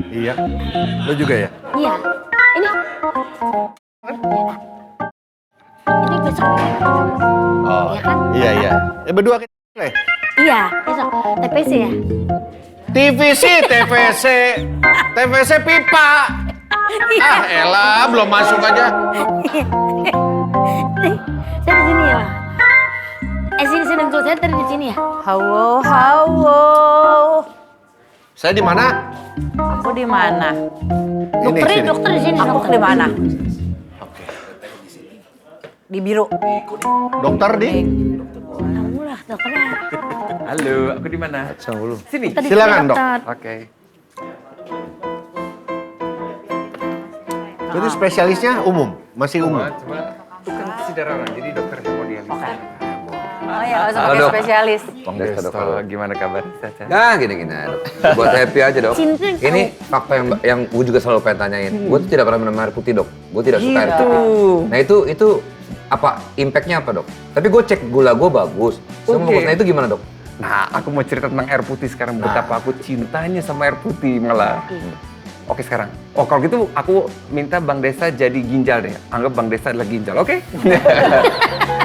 Iya. Lo juga ya? Iya. Ini. Ini besok. Oh. Iya kan? Iya. Berdua kita. Iya, besok. TPC ya? TVC pipa. Ah, elah, belum masuk aja. Saya di sini ya, Pak. Sini dulu, saya tadi di sini ya. Halo. Saya di mana? Aku di mana? Dokter di sini. Aku di mana? Di biru. Dokter di? Kamu lah dokternya. Halo, aku di mana? Sini. Tadi Silakan, Dok. dokter. Oke. Jadi spesialisnya umum, masih umum. Cuma itu kan saudara orang, jadi dokter hemodialisis. Oh ya, harus Halo, pakai Dok. spesialis. Bang Desta, dok. Desto, gimana kabar? Caca? Ya gini-gini aja, dok. Buat happy aja, dok. Cinta Ini fakta yang gue juga selalu pengen tanyain. Gue tuh tidak pernah minum air putih, dok. Gue tidak suka air Gitu. putih. Nah itu apa impactnya apa, dok? Tapi gue cek gula gue bagus. Semua Oke. bagus. Nah itu gimana, dok? Nah, aku mau cerita tentang air putih sekarang. Betapa aku cintanya sama air putih malah. Oke sekarang. Oh kalau gitu aku minta Bang Desa jadi ginjal deh. Anggap Bang Desa adalah ginjal, oke?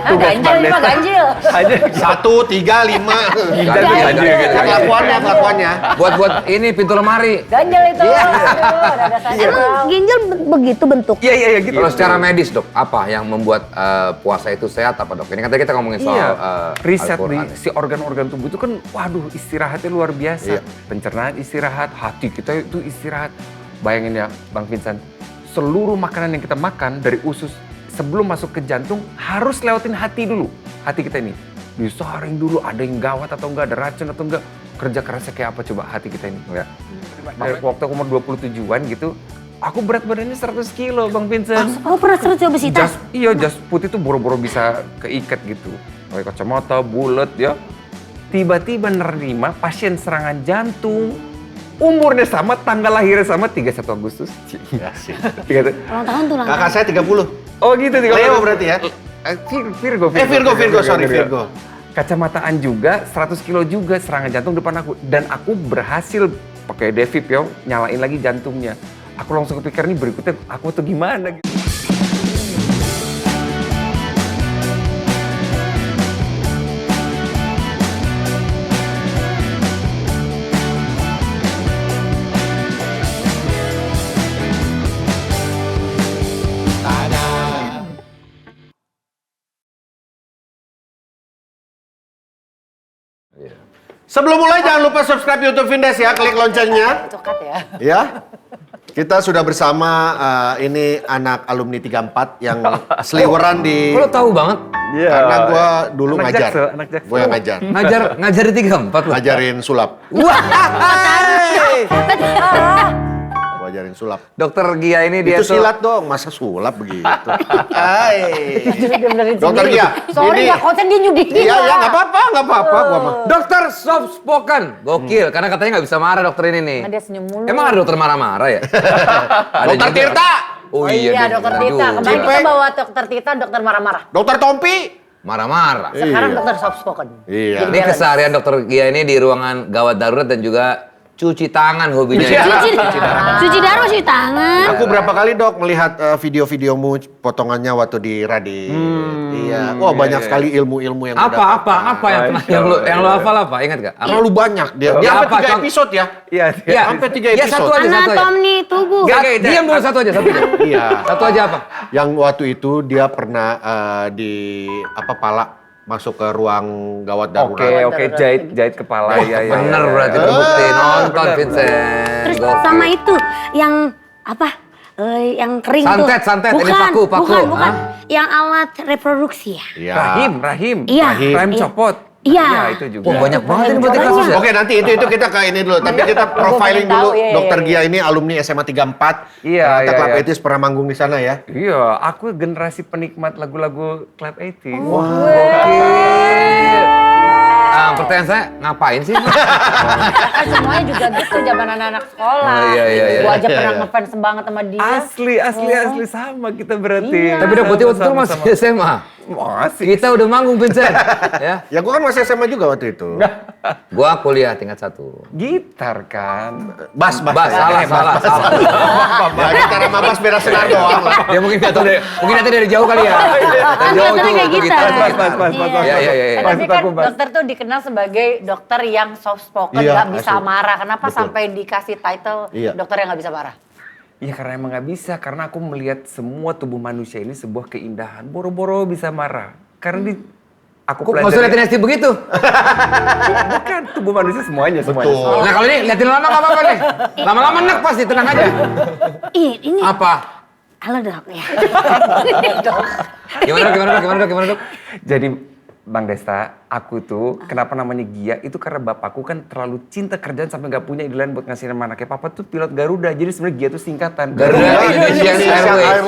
Ganjil ini mah ganjil. Aja. 1, 3, 5. Ginjal tuh ganjil gitu. Kelakuannya. Buat ini pintu lemari. Ganjil itu. Aduh, ada saja. Emang ginjal begitu bentuk? Iya gitu. Kalau secara medis, dok, apa yang membuat puasa itu sehat apa, dok? Ini kan tadi kita ngomongin soal Iya, riset Al-Quran. di si organ-organ tubuh itu kan, waduh istirahatnya luar biasa. Iya. Pencernaan istirahat, hati kita itu istirahat. Bayangin ya Bang Vincent, seluruh makanan yang kita makan dari usus sebelum masuk ke jantung harus lewatin hati dulu. Hati kita ini disaring dulu, ada yang gawat atau enggak, ada racun atau enggak. Kerja kerasnya kayak apa coba hati kita ini. Ya. Dari waktu aku umur 27-an gitu, aku berat badannya 100 kilo Bang Vincent. Oh pernah seru obesitas? Jas putih tuh boro-boro bisa keikat gitu. Pakai kacamata, bulat ya. Tiba-tiba nerima pasien serangan jantung. Umurnya sama, tanggal lahirnya sama, 31 Agustus. Ya sih. Ulang tahun tuh ulang Kakak tahun. saya 30. Oh gitu. Leo berarti ya? Virgo. Kacamataan juga, 100 kilo juga serangan jantung depan aku. Dan aku berhasil pakai Devip ya, nyalain lagi jantungnya. Aku langsung kepikir nih berikutnya aku tuh gimana gitu. Sebelum mulai jangan lupa subscribe YouTube Vindes ya, klik loncengnya. Itu cut ya. Ya. Kita sudah bersama ini anak alumni 34 yang seliweran di Kok lo tahu banget? karena gua dulu Anak ngajar. Jaksel, anak Jaksel. Gua yang ngajar. Ngajar di 34 lo? Ngajarin sulap. Wah! Gua ajarin sulap. Dokter Gia ini dia Itu tuh... silat dong, masa sulap begitu. Hai. Dia benerin Dokter sendiri. Gia. Sorry ini- nggak konsen dia nyudik. Iya, nggak apa-apa gua mah. Dokter soft spoken. Gokil, karena katanya nggak bisa marah dokter ini nih. Nah, dia senyum mulu. Emang ada dokter marah-marah ya? Ada Dokter juga. Tirta. Oh Iya, dia dokter bener Tita. juga. Kemarin kita Cipeng. bawa dokter Tita, dokter marah-marah. Dokter Tompi. Marah-marah. Sekarang Iya. dokter soft spoken. Iya. Ini keseharian dokter Gia ini di ruangan gawat darurat dan juga cuci tangan hobinya. ya. Cuci darah, cuci tangan. Aku berapa kali dok melihat video-videomu potongannya waktu di Radit. Iya. Wah banyak sekali ilmu-ilmu yang Apa yang lo hafal apa? Ingat gak? Terlalu banyak dia. Ya, Dia sampai apa, 3 Contoh? episode ya. Iya. Ya, Sampai 3 Ya episode. satu aja. Anatomi tubuh. Gak, diam dulu satu aja. Iya. Satu aja apa? Yang waktu itu dia pernah di pala masuk ke ruang gawat darurat. Oke, jahit kepala ya. Bener berarti terbukti. Nonton Vincent. Terus Gokil. sama itu yang apa? Yang kering Santet, tuh. santet. Ini Bukan, paku. bukan. Hah? Yang alat reproduksi ya. Iya. Rahim. Iya. Rahim Iya. copot. Iya. Iya, itu juga. Oh banyak banget ini berarti Banyak. kasusnya. Oke nanti itu kita ke ini dulu. Tapi kita profiling pengen tahu, dulu. iya, Dokter iya. Gia ini alumni SMA 34. Iya, Ternyata iya, Club iya. 80s pernah manggung di sana ya. Iya, aku generasi penikmat lagu-lagu Club 80. Pertanyaan saya, ngapain sih? Kan semuanya juga gitu zaman anak-anak sekolah. Oh, iya. Gua aja Iya, pernah iya. ngefans banget sama dia. Asli sama kita berarti. Iya. Tapi udah putih waktu itu Sama-sama. masih SMA. Masih. Kita udah manggung Vincent. Ya. Ya gua kan masih SMA juga waktu itu. Gua kuliah tingkat 1. Gitar kan. Bas. Salah. Ya gitar sama bas beda senar doang lah. Dia mungkin nggak tahu mungkin nanti dari jauh kali ya. Dari jauh Katanya kayak itu gitar. Pas. Iya. Tapi Maksud kan aku, Mas. dokter tuh dikenal sebagai dokter yang soft spoken, Iya, nggak bisa asli. marah. Kenapa Betul. sampai dikasih title Iya. dokter yang nggak bisa marah? Iya karena emang nggak bisa, karena aku melihat semua tubuh manusia ini sebuah keindahan. Boro-boro bisa marah. Karena aku Kok nggak usah liatin Esti begitu? bukan tubuh manusia semuanya. Betul. Nah kalau ini liatin lama nggak apa-apa nih. Lama-lama enak pasti, tenang aja. Ini Apa? halo dok ya. Gimana dok? Jadi Bang Desta, aku tuh kenapa namanya Gia itu karena bapakku kan terlalu cinta kerjaan sampai nggak punya ide lain buat ngasih nama anaknya. Papa tuh pilot Garuda, jadi sebenarnya Gia tuh singkatan. Garuda Indonesian Airways.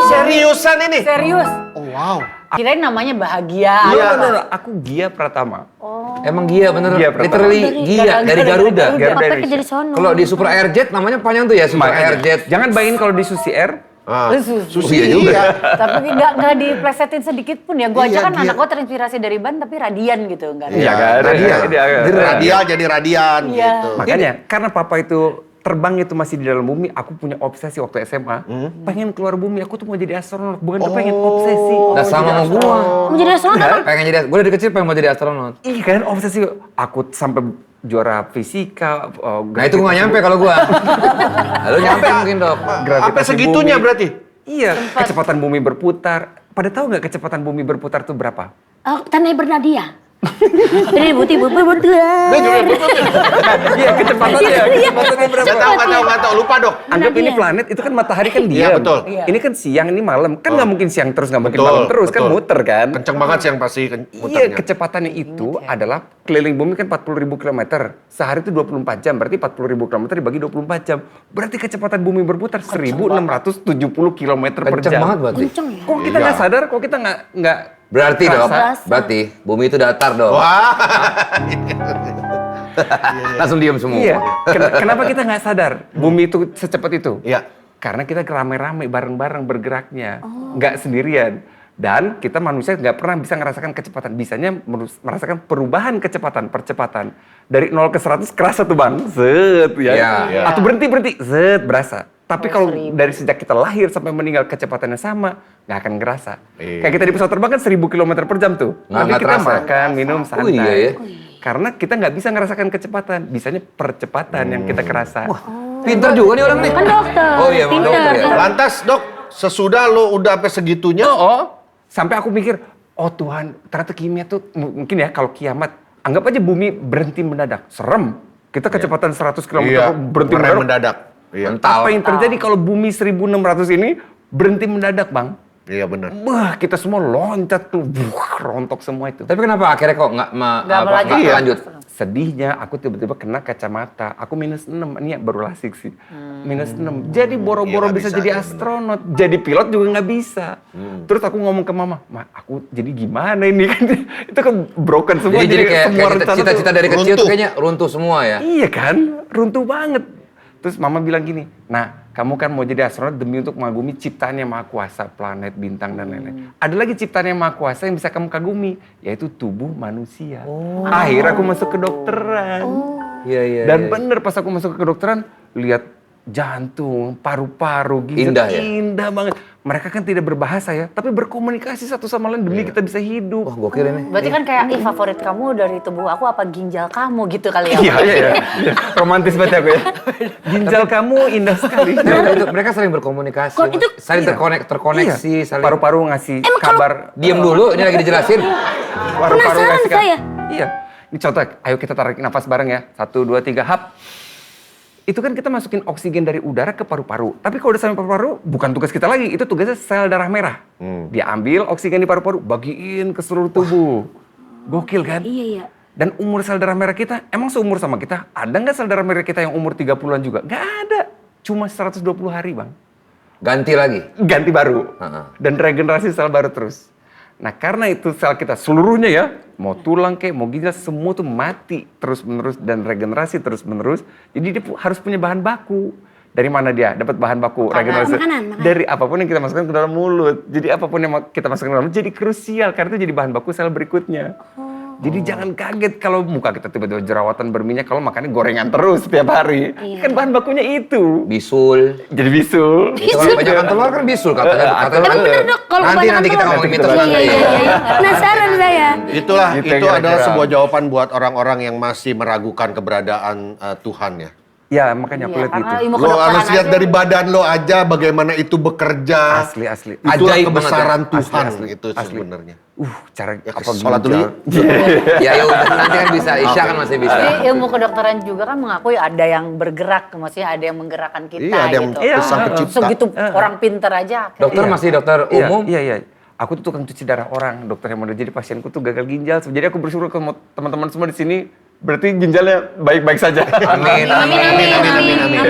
Seriusan ini? Serius? Oh wow. Kirain namanya bahagia. No, aku Gia Pratama. Emang Gia bener, Gia pertama. literally Gia dari Garuda. Garuda Papa Indonesia. kerja di sono. Kalau di Super Airjet namanya panjang tuh ya, Super Makanya, Airjet. jangan bayangin kalau di Susi Air, Susi iya juga. Tapi nggak diplesetin sedikit pun ya. Gue Iya, aja kan dia- anak gue terinspirasi dari ban tapi radian gitu. Nggak Iya kan? Radial. Iya. Radial jadi radian Iya. gitu. makanya karena papa itu terbang itu masih di dalam bumi, aku punya obsesi waktu SMA, pengen keluar bumi, aku tuh mau jadi astronot, bukan tuh pengen obsesi. Nah sama sama gua. Mau jadi astronot apa? Pengen jadi, gua dari kecil pengen mau jadi astronot. Iya kan obsesi, aku sampai juara fisika. Nah itu gua nggak nyampe kalau gua. Lalu nyampe mungkin dok. Apa segitunya berarti? Iya, kecepatan bumi berputar. Pada tahu nggak kecepatan bumi berputar tuh berapa? Tanah bernadia. Jadi buti berputar. Iya, kecepatannya berapa? Gak tahu, lupa dok. Anggap ini planet itu kan matahari kan diam. Iya, betul. Ini kan siang, ini malam. Kan nggak mungkin siang terus, nggak mungkin Betul, malam terus, kan betul. muter kan. Kenceng banget sih yang pasti Iya, muternya. kecepatannya itu adalah keliling bumi kan 40.000 km. Sehari itu 24 jam, berarti 40.000 km dibagi 24 jam. Berarti kecepatan bumi berputar 1.670 km per Kenceng jam. banget berarti. Kenceng ya. Kok kita nggak sadar, kok kita nggak Berarti dok, Berasa. berarti bumi itu datar dok. Wah. Langsung diam semua. Iya. Kenapa kita nggak sadar bumi itu secepat itu? Iya. Karena kita rame-rame bareng-bareng bergeraknya, nggak sendirian. Dan kita manusia nggak pernah bisa ngerasakan kecepatan. Bisanya merasakan perubahan kecepatan, percepatan. Dari 0 ke 100 kerasa tuh bang, zet ya. Iya. Atau berhenti, zet berasa. Tapi kalau dari sejak kita lahir sampai meninggal kecepatannya sama, nggak akan ngerasa. Iya. Kayak kita di pesawat terbang kan 1000 km per jam tuh. Nggak Tapi kita terasa. makan, minum, santai. iya ya. Karena kita nggak bisa ngerasakan kecepatan, bisanya percepatan yang kita kerasa. Pinter juga nih orang nih. Kan dokter. Oh iya, emang pinter. dokter ya. Lantas dok, sesudah lo udah sampai segitunya, Sampai aku mikir, oh Tuhan, ternyata kimia tuh mungkin ya kalau kiamat, anggap aja bumi berhenti mendadak. Serem. Kita kecepatan 100 km iya, berhenti ngerem mendadak. mendadak. Iya, Apa yang terjadi kalau bumi 1600 ini berhenti mendadak, Bang? iya benar. Wah, kita semua loncat tuh, rontok semua itu. Tapi kenapa akhirnya kok nggak melanjut? nggak lanjut? Sedihnya aku tiba-tiba kena kacamata. Aku -6, ini ya baru lasik sih. -6. Jadi boro-boro Iya, nggak bisa bisa, jadi iya, astronot. Jadi pilot juga nggak bisa. Terus aku ngomong ke mama, "Ma, aku jadi gimana ini?" Kan itu kan broken semua. Jadi kayak semua kita rencana cita-cita tuh- dari kecil tuh runtuh. kayaknya runtuh semua ya. Iya kan? Runtuh banget. Terus mama bilang gini, "Nah, kamu kan mau jadi astronot demi untuk mengagumi ciptaan yang maha kuasa, planet, bintang, dan lain-lain. Ada lagi ciptaan yang maha kuasa yang bisa kamu kagumi, yaitu tubuh manusia." Akhirnya aku masuk ke kedokteran. Iya. Dan bener pas aku masuk ke kedokteran, lihat jantung, paru-paru, ginjal, Indah ya? indah banget. Mereka kan tidak berbahasa ya, tapi berkomunikasi satu sama lain demi kita bisa hidup. Wah gokil ini. Berarti kan kayak, ih favorit kamu dari tubuh aku apa ginjal kamu gitu kali ya? Iya. Romantis banget aku ya. Ginjal kamu indah sekali. Mereka saling berkomunikasi, Kok itu- saling terkoneksi, Iya. saling. Paru-paru ngasih kabar. Diam dulu, ini lagi dijelasin. Paru-paru Penasaran ngasih saya. Iya. Ini contoh, ayo kita tarik nafas bareng ya. 1, 2, 3, hap. Itu kan kita masukin oksigen dari udara ke paru-paru. Tapi kalau udah sampai paru-paru, bukan tugas kita lagi. Itu tugasnya sel darah merah. Dia ambil oksigen di paru-paru, bagiin ke seluruh tubuh. Gokil kan? Iya. Dan umur sel darah merah kita, emang seumur sama kita? Ada nggak sel darah merah kita yang umur 30-an juga? Nggak ada. Cuma 120 hari, Bang. Ganti lagi. Ganti baru. Heeh. Dan regenerasi sel baru terus. Nah karena itu sel kita seluruhnya ya, mau tulang kayak, mau ginjal, semua tuh mati terus-menerus dan regenerasi terus-menerus. Jadi dia harus punya bahan baku. Dari mana dia dapat bahan baku regenerasi? Makanan. Dari apapun yang kita masukkan ke dalam mulut. Jadi apapun yang kita masukkan ke dalam mulut jadi krusial karena itu jadi bahan baku sel berikutnya. Jadi jangan kaget kalau muka kita tiba-tiba jerawatan berminyak kalau makannya gorengan terus setiap hari. Kan bahan bakunya itu. Bisul. Jadi bisul. Itu kalau kebanyakan telur kan bisul katanya. Emang bener dok, kalau Nanti kita ngomongin mitos Iya, lagi. iya. Penasaran saya. Itulah, Gitu itu kira-kira. adalah sebuah jawaban buat orang-orang yang masih meragukan keberadaan Tuhan ya. Ya makanya aku lihat gitu. Karena ilmu Lo kedokteran harus lihat aja. dari badan lo aja bagaimana itu bekerja. Asli. Itulah Ajaib kebesaran banget Tuhan Asli. itu sebenarnya. Cara Ya, apa sholat dulu ginjal. Ya udah nanti kan bisa, Isya kan masih bisa. Tapi ilmu kedokteran juga kan mengakui ada yang bergerak, maksudnya ada yang menggerakkan kita Iya, ada yang gitu. sang pencipta. Segitu orang pinter aja. Dokter masih dokter umum. Iya. Aku tuh tukang cuci darah orang, dokter yang model. Jadi pasienku tuh gagal ginjal. Jadi aku bersyukur ke teman-teman semua di sini. Berarti ginjalnya baik-baik saja. Amin. Amin.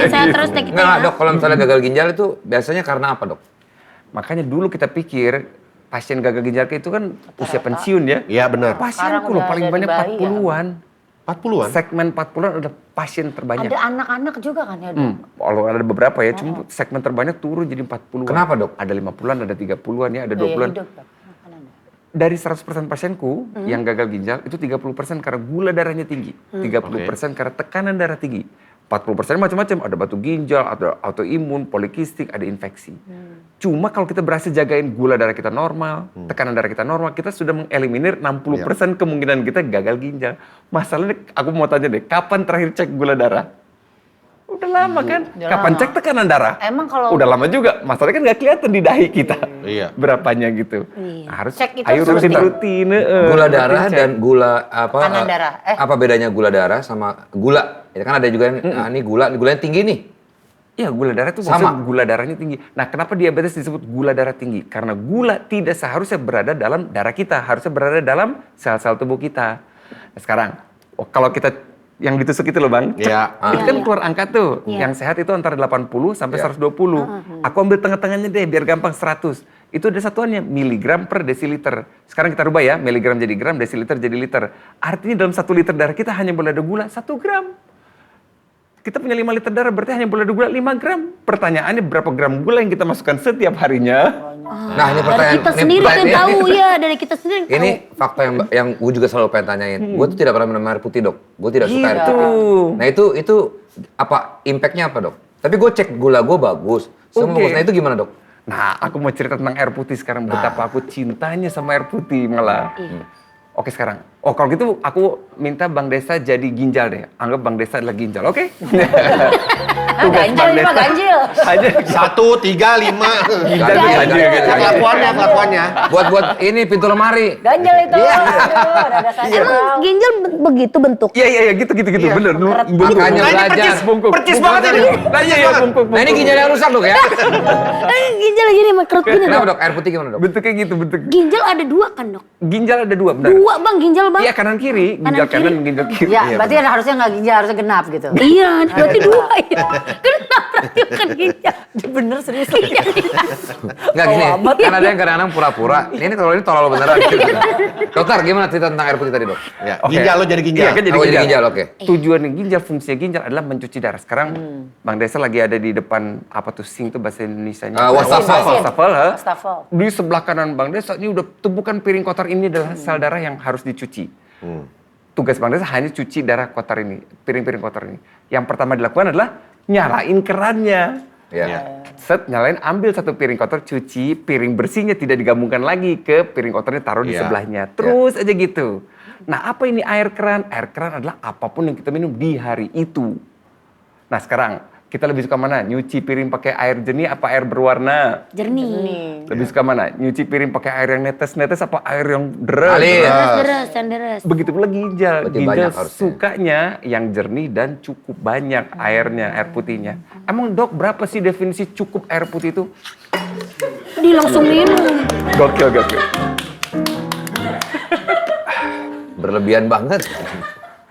Saya terus deh kita. Enggak, Dok, kalau misalnya gagal ginjal itu biasanya karena apa, Dok? Makanya dulu kita pikir pasien gagal ginjal itu kan usia pensiun ya. Iya benar. Pasienku Sekarang loh udah paling dari banyak bayi ya. 40-an. 40-an? Segmen 40-an ada pasien terbanyak. Ada anak-anak juga kan ya, Dok? Kalau ada beberapa ya, cuma segmen terbanyak turun jadi 40-an. Kenapa, Dok? Ada 50-an, ada 30-an ya, ada Gaya 20-an. hidup, Dok. Dari 100% pasienku yang gagal ginjal itu 30% karena gula darahnya tinggi, 30% karena tekanan darah tinggi, 40% macam-macam, ada batu ginjal, ada autoimun, polikistik, ada infeksi. Cuma kalau kita berhasil jagain gula darah kita normal, tekanan darah kita normal, kita sudah mengeliminir 60% kemungkinan kita gagal ginjal. Masalahnya aku mau tanya deh, kapan terakhir cek gula darah? Udah lama kan? Udah Kapan lama. cek tekanan darah? Emang kalau- Udah lama juga. Masalahnya kan nggak kelihatan di dahi kita. Iya. Berapanya gitu. Iya. Nah, harus Cek itu ayo harus rutin-rutin. Gula darah dan gula apa? Tekanan darah. Apa bedanya gula darah sama gula? Ya kan ada juga yang ini gulanya tinggi nih. Iya, gula darah itu Sama. maksudnya gula darahnya tinggi. Nah, kenapa diabetes disebut gula darah tinggi? Karena gula tidak seharusnya berada dalam darah kita, harusnya berada dalam sel-sel tubuh kita. Nah, sekarang, kalau kita yang ditusuk itu loh Bang, Iya. itu kan keluar angka tuh. Yang sehat itu antara 80 sampai 120. Aku ambil tengah-tengahnya deh biar gampang 100. Itu ada satuannya, miligram per desiliter. Sekarang kita rubah ya, miligram jadi gram, desiliter jadi liter. Artinya dalam 1 liter darah kita hanya boleh ada gula 1 gram. Kita punya 5 liter darah berarti hanya boleh ada gula 5 gram. Pertanyaannya berapa gram gula yang kita masukkan setiap harinya? Nah, ini Dari pertanyaan. kita sendiri pertanyaan- yang tahu ya, dari kita sendiri yang tahu. Ini fakta yang gue juga selalu pengen tanyain. Gue tuh tidak pernah minum air putih, Dok. Gue tidak suka air Gitu. putih. Nah, itu apa impactnya apa, Dok? Tapi gue cek gula gue bagus. Semua Oke. bagusnya itu gimana, Dok? Nah, aku mau cerita tentang air putih sekarang. Betapa aku cintanya sama air putih malah. Oke sekarang. Oh kalau gitu aku minta Bang Desa jadi ginjal deh. Anggap Bang Desa adalah ginjal, oke? Ganjil ini mah ganjil. Aja 1, 3, 5. ginjal tuh ganjil gitu. Kelakuannya. Buat ini pintu lemari. Ganjil itu. Aduh, ada saya. Emang ginjal begitu bentuk. Iya gitu bener. Makanya belajar. Bungkuk. Percis banget ini. Nah iya bungkuk. Nah, ini ginjal yang rusak, Dok ya. Ginjal gini makrut gini Kenapa, dok. Dok? Air putih gimana, Dok? Bentuknya gitu bentuk. Ginjal ada 2 kan dok? Ginjal ada 2 benar. 2 bang, ginjal bang. Iya kanan kiri, ginjal Kanan kanan, kiri. ginjal kiri. Ya, Iya, berarti harusnya nggak ginjal, harusnya genap gitu. Iya, berarti 2 ya. Kenapa berarti bukan ginjal? Bener serius. Enggak gini, kan ada yang kadang-kadang pura-pura. Ini terlalu beneran. Dokter, gimana cerita tentang air putih tadi, Dok? Ya, Oke. ginjal lo jadi ginjal. Iya kan jadi Aku jadi ginjal. ginjal, oke. Tujuan ginjal, fungsinya ginjal adalah mencuci darah. Sekarang Bang Desa lagi ada di depan apa tuh sink tuh bahasa Indonesianya? Wastafel. Wastafel, ha? Wastafel. Di sebelah kanan Bang Desa ini udah tumpukan piring kotor ini adalah sel darah yang harus dicuci. Tugas Bang Desa hanya cuci darah kotor ini, piring-piring kotor ini. Yang pertama dilakukan adalah nyalain kerannya. Ya. Set, nyalain, ambil satu piring kotor, cuci, piring bersihnya tidak digabungkan lagi ke piring kotornya, taruh di Iya. sebelahnya. Terus aja gitu. Nah, apa ini air keran? Air keran adalah apapun yang kita minum di hari itu. Nah, sekarang kita lebih suka mana? Nyuci piring pakai air jernih apa air berwarna? Jernih. Lebih suka mana? Nyuci piring pakai air yang netes-netes apa air yang deras? Alir. Deres, deres. Begitu pula ginjal. Berarti Ginjal banyak harusnya. sukanya yang jernih dan cukup banyak airnya, air putihnya. Emang dok berapa sih definisi cukup air putih itu? Dia langsung minum. Gokil. Berlebihan banget.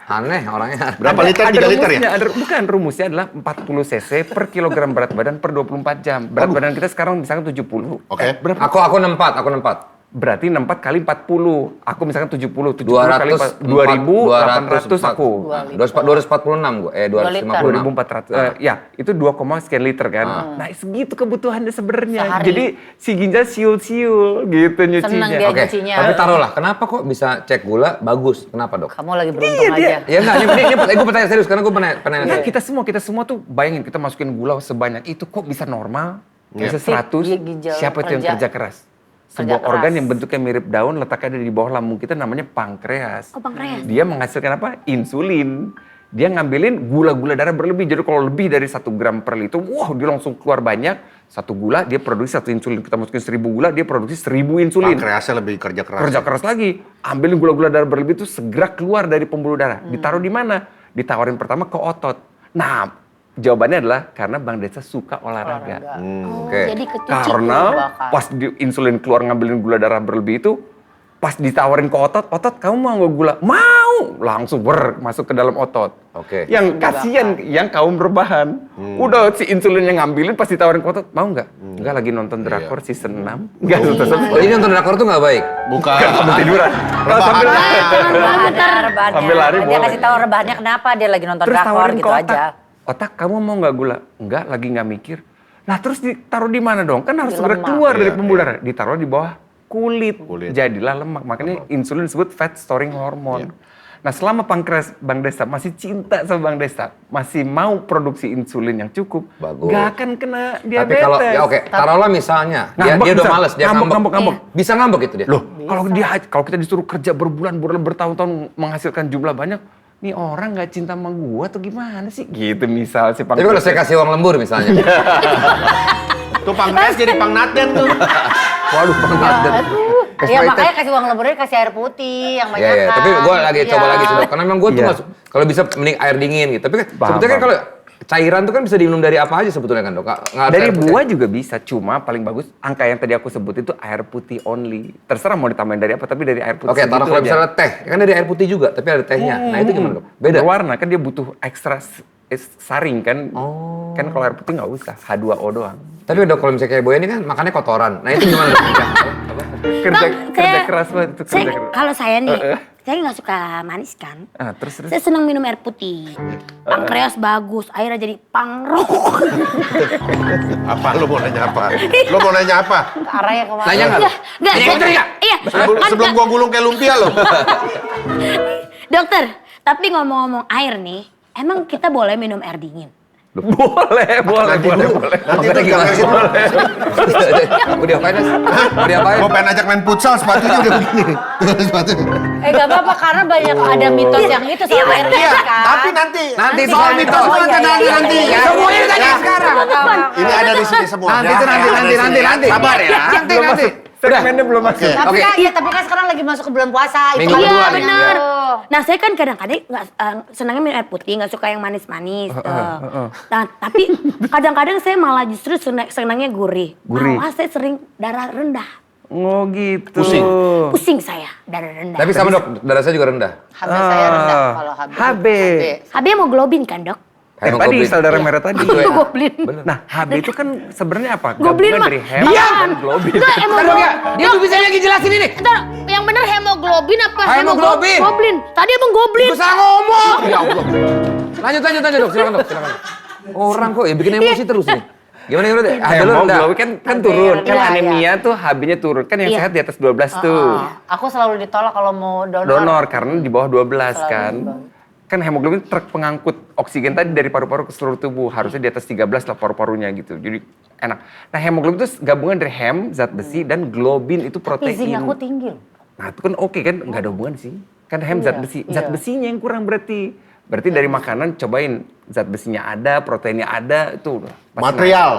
Aneh orangnya. Berapa liter? 3 liter ya? Bukan, rumusnya adalah 40 cc per kilogram berat badan per 24 jam. Berat badan kita sekarang misalkan 70. Oke. Berapa? Aku 64. berarti 64 kali 40. Aku misalkan 70 kali 2.800 aku. 246 gue, 256. 2.400, ya itu 2, sekian liter kan. Nah segitu kebutuhannya sebenarnya. Sehari. Jadi si Ginjal siul-siul gitu nyucinya. Seneng dia Oke, nyucinya. tapi taruhlah, kenapa kok bisa cek gula bagus? Kenapa dok? Kamu lagi beruntung aja. Ya enggak, ini gue pertanyaan serius, karena gue pernah Nah, kita semua tuh bayangin kita masukin gula sebanyak itu kok bisa normal, bisa 100. Dia ginjal Siapa itu yang kerja keras? Sebuah keras. organ yang bentuknya mirip daun, letaknya ada di bawah lambung kita, namanya pankreas. Oh, pankreas. Dia menghasilkan apa? Insulin. Dia ngambilin gula-gula darah berlebih. Jadi kalau lebih dari 1 gram per liter, wah dia langsung keluar banyak. 1 gula, dia produksi 1 insulin. Kita masukin 1000 gula, dia produksi 1000 insulin. Pankreasnya lebih kerja keras. Kerja keras lagi. Ambilin gula-gula darah berlebih itu segera keluar dari pembuluh darah. Ditaruh di mana? Ditawarin pertama ke otot. Nah, jawabannya adalah karena Bang Desa suka olahraga. Oh, Oke. jadi kecuci. Karena bakar. pas insulin keluar ngambilin gula darah berlebih itu, pas ditawarin ke otot kamu mau nggak gula? Mau! Langsung masuk ke dalam otot. Oke. Yang kasihan, yang kaum berbahan. Udah si insulinnya ngambilin pas ditawarin ke otot, mau nggak? Nggak, lagi nonton drakor season 6. Nggak, Oh ini nonton drakor tuh nggak baik? Bukan. sambil tiduran. Sambil Rebahannya. Sambil lari Dia boleh. kasih tahu rebahannya kenapa dia lagi nonton Terus drakor tawarin gitu ke otak. aja. Otak, kamu mau nggak gula? Enggak, lagi nggak mikir. Nah terus ditaruh di mana dong? Kan harus Di segera lemak. keluar dari Iya, pembuluh darah. Ditaruh di bawah kulit. Kulit. Jadilah lemak. Makanya insulin disebut fat storing hormone. Nah selama pankreas Bang Desta masih cinta sama Bang Desta, masih mau produksi insulin yang cukup, Bagus. nggak akan kena Tapi diabetes. kalau, ya oke, taruhlah misalnya, dia Ngambek udah bisa. males, dia Ngambek. Bisa ngambek itu dia? Loh, kalau kita disuruh kerja berbulan-bulan, bertahun-tahun menghasilkan jumlah banyak, nih orang nggak cinta sama gua atau gimana sih? Gitu misal si Tapi kalau saya kasih uang lembur misalnya. Tuh pankreas jadi pangnaten tuh. Waduh, banget. Iya makanya kasih uang lemburnya kasih air putih yang banyak Iya, tapi gue lagi coba lagi sih, Dok. sih. Karena memang gue tuh Iya. masuk, kalau bisa mending air dingin gitu. Tapi kan Paham, sebetulnya kan paham. kalau cairan tuh kan bisa diminum dari apa aja sebetulnya kan, Dok? Nggak harus Dari air putih. buah juga bisa, cuma paling bagus angka yang tadi aku sebut itu air putih only. Terserah mau ditambahin dari apa, tapi dari air putih Oke, taruh segitu kalau aja. misalnya teh, kan dari air putih juga, tapi ada tehnya. Nah itu gimana, Dok? Beda? Berwarna, kan dia butuh ekstra saring kan. Oh. Kan kalau air putih nggak usah, H2O doang. Tapi Dok, kalau misalnya kayak Boya ini kan makannya kotoran. Nah itu gimana, Dok? Kerja keras banget itu, kerja keras. Kalau saya nih, saya nggak suka manis kan. Ah, terus. Saya senang minum air putih. Pankreas bagus, airnya jadi pangrok. Apa lu mau nanya apa? Lu mau nanya apa? Arahnya kemana? Nanya nggak? Enggak, Nanya saya- bener nggak? Iya. Sebelum gua gulung kayak lumpia lo. Dokter, tapi ngomong-ngomong air nih, emang kita boleh minum air dingin? Boleh. Nanti tuh gimana? jangan Mau diapain, Mas? Mau diapain? Gua pengen ajak main futsal, sepatunya udah begini. Sepatunya. Gak apa-apa karena banyak ada mitos yang itu soal air Iya, putih kan. tapi nanti soal mitos Oh, nanti, iya, iya, nanti. iya. Semuanya ditanya sekarang. ini ada di sini semua. Nanti itu nanti. Sabar ya. Nanti. Segmennya belum masuk. Tapi Oke. kan, ya, tapi kan sekarang lagi masuk ke bulan puasa. Minggu itu kedua Iya nih. bener. Tuh. Nah saya kan kadang-kadang nggak senangnya minum air putih, nggak suka yang manis-manis. Nah tapi kadang-kadang saya malah justru senangnya gurih. Gurih. Malah saya sering darah rendah. Oh gitu. Pusing. Pusing saya darah rendah. Tapi sama Dok, darah saya juga rendah. HB saya rendah kalau HB. HB hemoglobin kan dok? Tadi Hemoglobin. sel darah merah tadi. Itu ya. Hemoglobin. Nah, HB itu kan sebenarnya apa? Goblin Gabungan mah. dari hem Diam. dan globin. Enggak, hemoglobin. Dia tuh bisa lagi jelasin ini. Bentar, yang bener hemoglobin apa Hemoglobin. Goblin. Tadi emang goblin. Gue salah ngomong. Ya Allah. Lanjut Dok, silakan Dok. Orang kok ya bikin emosi terus nih. Gimana Dok? Ada lu rendah. Hemoglobin kan turun. Kan Iya, anemia tuh HB-nya turun. Kan yang Iya. sehat di atas 12 tuh. Aku selalu ditolak kalau mau donor. Donor karena di bawah 12 Selalu kan. di bawah. Kan hemoglobin truk pengangkut oksigen tadi dari paru-paru ke seluruh tubuh. Harusnya di atas 13 lah paru-parunya gitu. Jadi enak. Nah hemoglobin itu gabungan dari hem, zat besi, dan globin itu Tapi zinc protein. aku tinggi loh. Nah itu kan oke kan, nggak ada hubungan sih. Kan hem zat Iya, besi. iya. Zat besinya yang kurang berarti. Berarti dari makanan cobain zat besinya ada, proteinnya ada, itu udah pasti Material.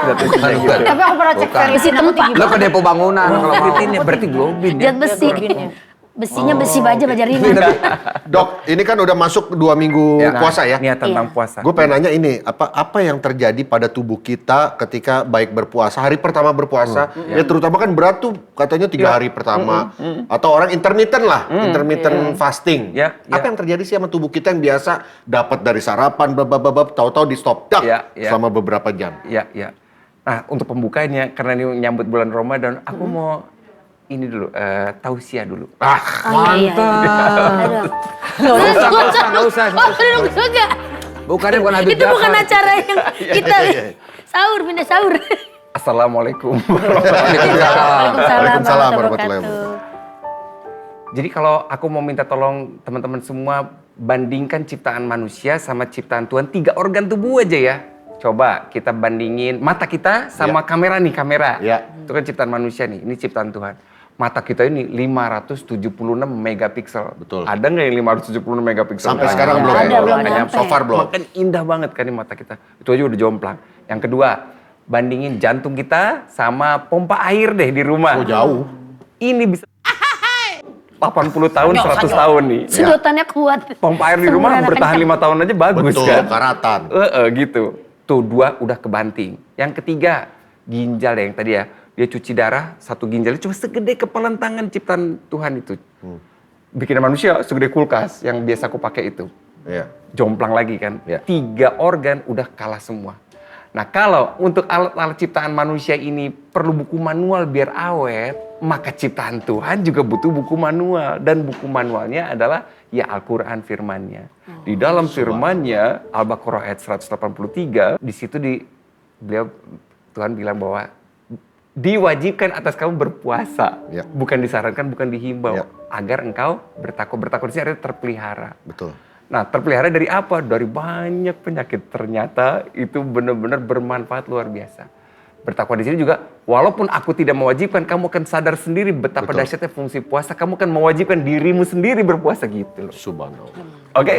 zat besinya gitu. Tapi aku pernah cek Bukan. ferritin aku tinggi Lo ke depo bangunan kalau mau. Ferritinnya berarti globin ya. Zat besi. Besinya besi baja ringan. Dok, ini kan udah masuk 2 minggu Nah, puasa ya. Niat tentang Iya. puasa. Gue pengen nanya ini, apa yang terjadi pada tubuh kita ketika baik berpuasa, hari pertama berpuasa, ya terutama kan berat tuh katanya 3 hari pertama, atau orang intermittent lah, intermittent fasting. Ya, Apa ya. yang terjadi sih sama tubuh kita yang biasa dapat dari sarapan, tahu-tahu di stop dak Ya, ya. selama beberapa jam. Ya. Nah untuk pembukanya, karena ini nyambut bulan Ramadan, aku mau ini dulu, tausiah dulu. Oh, iya, iya. Aduh. Nggak usah. Enggak. Bukannya bukan Habib Itu bukan Jafar. acara yang kita sahur, pindah sahur. Assalamualaikum. Waalaikumsalam warahmatullahi wabarakatuh. Jadi kalau aku mau minta tolong teman-teman semua bandingkan ciptaan manusia sama ciptaan Tuhan, 3 organ tubuh aja ya. Coba kita bandingin mata kita sama kamera nih, kamera. Ya. Itu kan ciptaan manusia nih, ini ciptaan Tuhan. Mata kita ini 576 megapiksel. Betul. Ada nggak yang 576 megapiksel? Sampai Nggak sekarang ada. belum. Ada, belum Makanya nyampe. So far belum. Makan indah banget kan ini mata kita. Itu aja udah jomplang. Yang kedua, bandingin jantung kita sama pompa air deh di rumah. Oh, jauh. Ini bisa 80 tahun, 100 tahun nih. Sedotannya kuat. Pompa air di rumah Sebenarnya bertahan 5 tahun aja bagus Betul, kan? karatan. Gitu. Tuh 2 udah kebanting. Yang ketiga, ginjal deh yang tadi ya. Dia cuci darah, 1 ginjalnya cuma segede kepalan tangan ciptaan Tuhan itu. Bikin manusia segede kulkas yang biasa aku pakai itu. Iya. Jomplang lagi kan. 3 organ udah kalah semua. Nah kalau untuk alat-alat ciptaan manusia ini perlu buku manual biar awet, maka ciptaan Tuhan juga butuh buku manual. Dan buku manualnya adalah ya Al-Quran firmannya. Di dalam firmannya, Al-Baqarah ayat 183, di situ Tuhan bilang bahwa diwajibkan atas kamu berpuasa. Ya. Bukan disarankan, bukan dihimbau. Ya. Agar engkau bertakwa. Bertakwa di sini artinya terpelihara. Betul. Nah, terpelihara dari apa? Dari banyak penyakit. Ternyata itu benar-benar bermanfaat luar biasa. Bertakwa di sini juga, walaupun aku tidak mewajibkan, kamu akan sadar sendiri betapa Betul. dahsyatnya fungsi puasa. Kamu akan mewajibkan dirimu sendiri berpuasa gitu loh. Subhanallah. Oke,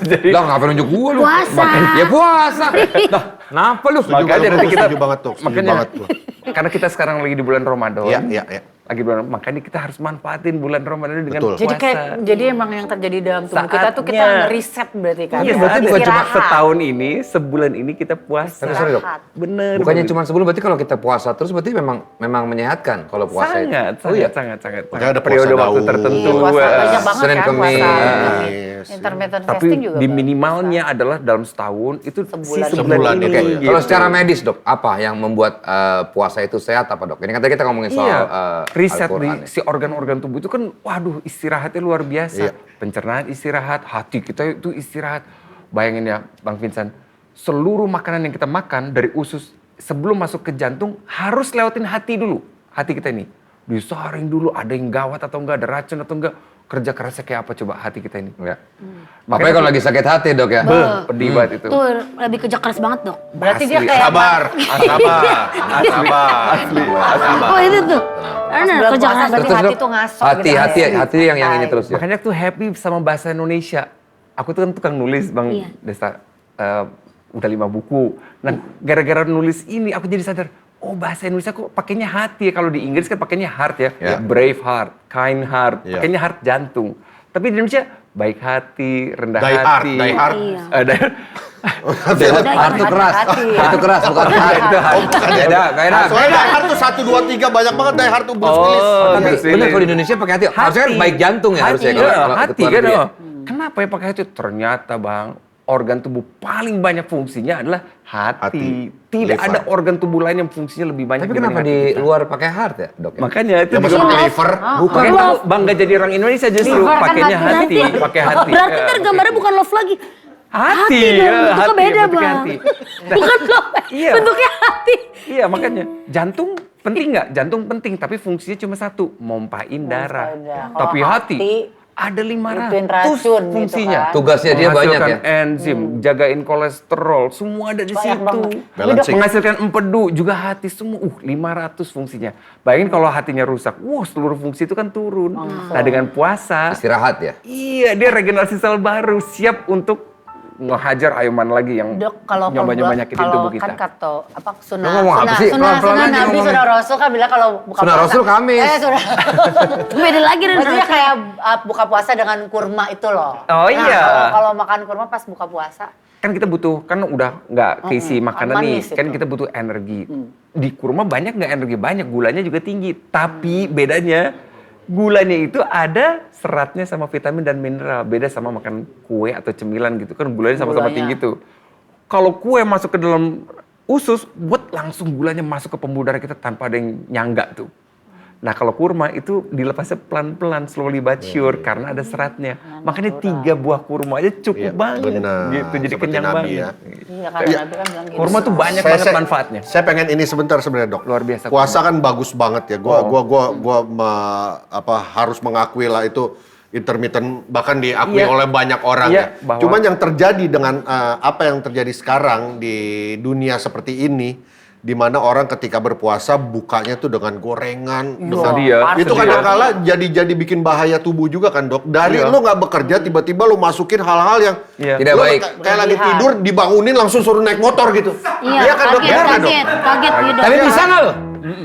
jadi Lah ngapain nunjuk gua lu? Puasa. Ya puasa. Nah, kenapa lu? makanya nanti kita Setuju banget tuh, setuju makanya banget tuh. karena kita sekarang lagi di bulan Ramadan. Iya, iya, iya. Lagi bulan, makanya kita harus manfaatin bulan Ramadan dengan Betul. puasa. Jadi emang yang terjadi dalam tubuh kita tuh kita Saatnya. ngeriset berarti kan. Iya, ya? berarti bukan cuma Istirahat. setahun ini, sebulan ini kita puasa. Sorry, Dok. Bener. Bukannya banget. cuma sebelum, berarti kalau kita puasa terus berarti memang menyehatkan kalau puasa itu. sangat, Oh iya. sangat. Makanya ada periode puasa waktu daun. tertentu. Iya, puasa banyak banget Senin, kan Kemis. puasa. Yes. Intermittent Tapi fasting juga di bagus. minimalnya adalah dalam setahun itu Sebulan. Sebulan ini. itu, Oke, ya. kalau secara medis dok, apa yang membuat puasa itu sehat apa dok? Ini kan tadi kita ngomongin soal Iya, riset di Al-Quran ya. si organ-organ tubuh itu kan, waduh istirahatnya luar biasa. Iya. Pencernaan istirahat, hati kita itu istirahat. Bayangin ya Bang Vincent, seluruh makanan yang kita makan dari usus sebelum masuk ke jantung harus lewatin hati dulu. Hati kita ini disaring dulu, ada yang gawat atau enggak, ada racun atau enggak. Kerja kerasnya kayak apa coba hati kita ini? Ya. Apalagi kalau lagi sakit hati dok ya. Pedih banget itu. Tuh lebih kerja keras banget dok. Berarti dia Asli. kayak Sabar, sabar. Oh itu tuh. Karena bulan kerja puasa keras. berarti Terus, hati Dok, tuh ngaso hati gitu. hati yang ini terus ya. Makanya tuh happy sama bahasa Indonesia. Aku tuh kan tukang nulis Bang Iya. Desta. Udah 5 buku. Nah gara-gara nulis ini aku jadi sadar, oh bahasa Indonesia kok pakainya hati ya. Kalau di Inggris kan pakainya heart ya. Ya. Brave heart, kind heart, Ya. pakainya heart jantung. Tapi di Indonesia baik hati, rendah Die hard, hati. die hard. Iya. Heart itu keras, Hati. itu keras bukan heart. Itu heart. Beda, beda. Soalnya Die Hard tuh 1, 2, 3 banyak banget Die Hard tuh Bruce Oh, Willis. Tapi Bruce benar Willis. kalau di Indonesia pakai hati. Harusnya kan baik jantung ya harusnya Hati, kalau iya, kalau hati keluar kan. negeri ya. Oh. Kenapa ya pakai hati? Ternyata Bang, organ tubuh paling banyak fungsinya adalah hati. Hati. Tidak Liver. ada organ tubuh lain yang fungsinya lebih banyak. Tapi dibanding kenapa hati di kita. luar pakai heart ya dok? Ya? Makanya itu Ya masa juga- pakai liver? Bukan. Makanya aku bangga jadi orang Indonesia justru Liver kan pakainya hati. hati, pakai hati. Berarti ntar gambarnya bukan love lagi. Hati, dong, ya, bentuknya hati, beda bentuknya bang. hati. Bukan love, Iya. bentuknya hati. Iya makanya jantung penting nggak? Jantung penting tapi fungsinya cuma satu, mompain darah. darah. Tapi Kalau hati hati, ada 500 ituin racun gitu fungsinya. kan. Tugasnya dia banyak Menghasilkan ya. enzim, jagain kolesterol, semua ada di Banyak situ. banget. Balancing. Menghasilkan empedu juga hati semua. 500 fungsinya. Bayangin kalau hatinya rusak, seluruh fungsi itu kan turun. Nah dengan puasa, Istirahat ya. iya dia regenerasi sel baru, siap untuk ngehajar ayuman lagi yang Dok, kalau nyoba-nyoba nyakitin kalau tubuh kan kita. kata apa Lu sunnah ngomong apa sih? Pelan-pelan aja Nabi ngomongnya. sunnah Rasul kan bilang kalau buka Sunnah puasa. Rasul Kamis. Sunnah. Beda lagi dan Maksudnya kayak buka puasa dengan kurma itu loh. Oh, iya. Kalau makan kurma pas buka puasa. Kan kita butuh, kan udah nggak keisi makanan nih, manis kan itu. kita butuh energi. Di kurma banyak nggak energi? Banyak, gulanya juga tinggi. Tapi bedanya, gulanya itu ada seratnya sama vitamin dan mineral. Beda sama makan kue atau cemilan gitu, kan gulanya sama-sama Gulanya. tinggi tuh. Kalau kue masuk ke dalam usus, buat langsung gulanya masuk ke pembuluh darah kita tanpa ada yang nyangga tuh. Nah kalau kurma itu dilepasnya pelan-pelan, slowly but sure, karena ada seratnya. Makanya 3 buah kurma aja cukup Iya, banget. benar. Gitu, jadi Seperti kenyang Nabi banget. ya. Iya, karena Nabi kan bilang gitu. Kurma tuh banyak banget manfaatnya. Saya pengen ini sebentar sebenarnya, Dok. Luar biasa. Puasa kan bagus banget ya. Gua harus mengakui lah itu intermittent, bahkan diakui Iya. oleh banyak orang Iya, ya. bahwa- Cuman yang terjadi dengan apa yang terjadi sekarang di dunia seperti ini, di mana orang ketika berpuasa bukanya tuh dengan gorengan, dengan Sedia. itu Sedia. kadang-kala jadi bikin bahaya tubuh juga kan, Dok. Dari Iya. lu nggak bekerja tiba-tiba lu masukin hal-hal yang Iya. Tidak lu baik. kayak lagi tidur dibangunin langsung suruh naik motor gitu. Iya, kan, Dok? kaget, Benar nggak, Dok? kaget gitu. Tapi bisa nggak lo?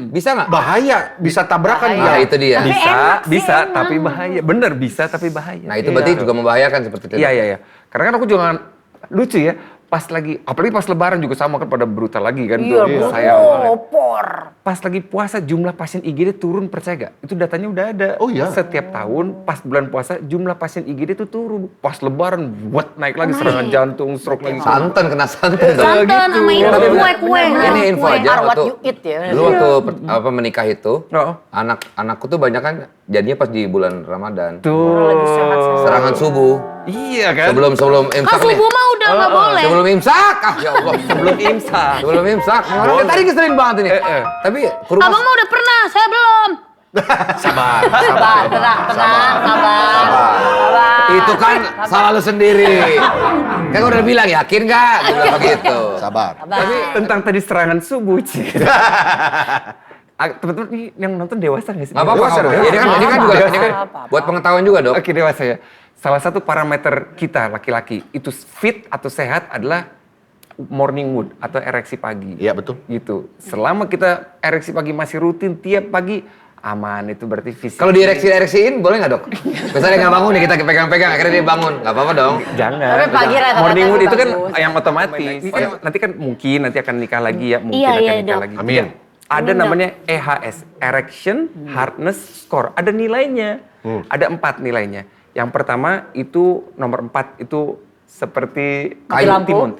Bisa nggak? Bahaya, bisa tabrakan Nah dia. itu dia. Tapi Bisa, enak sih, bisa, enak. tapi bahaya. Bener, bisa tapi bahaya. Nah itu berarti juga membahayakan seperti itu. Iya, iya, iya. Karena kan aku juga lucu ya, pas lagi, apalagi pas lebaran juga sama kan pada brutal lagi kan. Iya, tuh, saya awalnya. opor. Pas lagi puasa jumlah pasien IGD turun, percaya gak? Itu datanya udah ada. Oh iya? Setiap tahun pas bulan puasa jumlah pasien IGD itu turun. Pas lebaran buat naik lagi serangan jantung, stroke lagi. Santan kena santan. Santan gitu. sama ini Tapi kue-kue. Ini info Kue. aja Are what waktu you eat ya. dulu waktu menikah itu, Oh. anakku tuh banyak kan jadinya pas di bulan Ramadan. Tuh. Serangan subuh. Iya kan? Sebelum Kan imsak nih. subuh mah udah nggak boleh. Sebelum imsak. Ah ya Allah. Sebelum imsak. Sebelum imsak. Nih orang dari tadi ngeselin banget ini. Tapi kurma Abang mah udah pernah, saya belum. Sabar, Sabar, tenang, sabar. itu kan salah lu sendiri. Kan gua udah bilang yakin nggak? Gua bilang begitu. sabar. Tapi tentang tadi serangan subuh, Ci. Teman-teman ini yang nonton dewasa nggak sih? Nggak apa-apa. Dewasa nggak dong apa-apa. ya? Ini kan juga ini kan Apa-apa. buat pengetahuan juga dok. Oke, dewasa ya. Salah satu parameter kita laki-laki itu fit atau sehat adalah morning mood atau ereksi pagi. Iya, betul. Gitu. Selama kita ereksi pagi masih rutin tiap pagi, aman, itu berarti fisik. Kalau direksiin boleh nggak dok? Misalnya nggak bangun nih kita pegang-pegang akhirnya dia bangun, nggak apa-apa dong. Jangan. Tapi pagi rata-rata morning sih mood itu kan bagus. yang otomatis. Nanti kan mungkin nanti akan nikah lagi ya, mungkin Iya, akan iya, nikah Dok. lagi. Amin. Ya. Ada namanya EHS, Erection Hardness Score. Ada nilainya. Ada 4 nilainya. Yang pertama itu nomor 4 itu seperti Kayu. timun.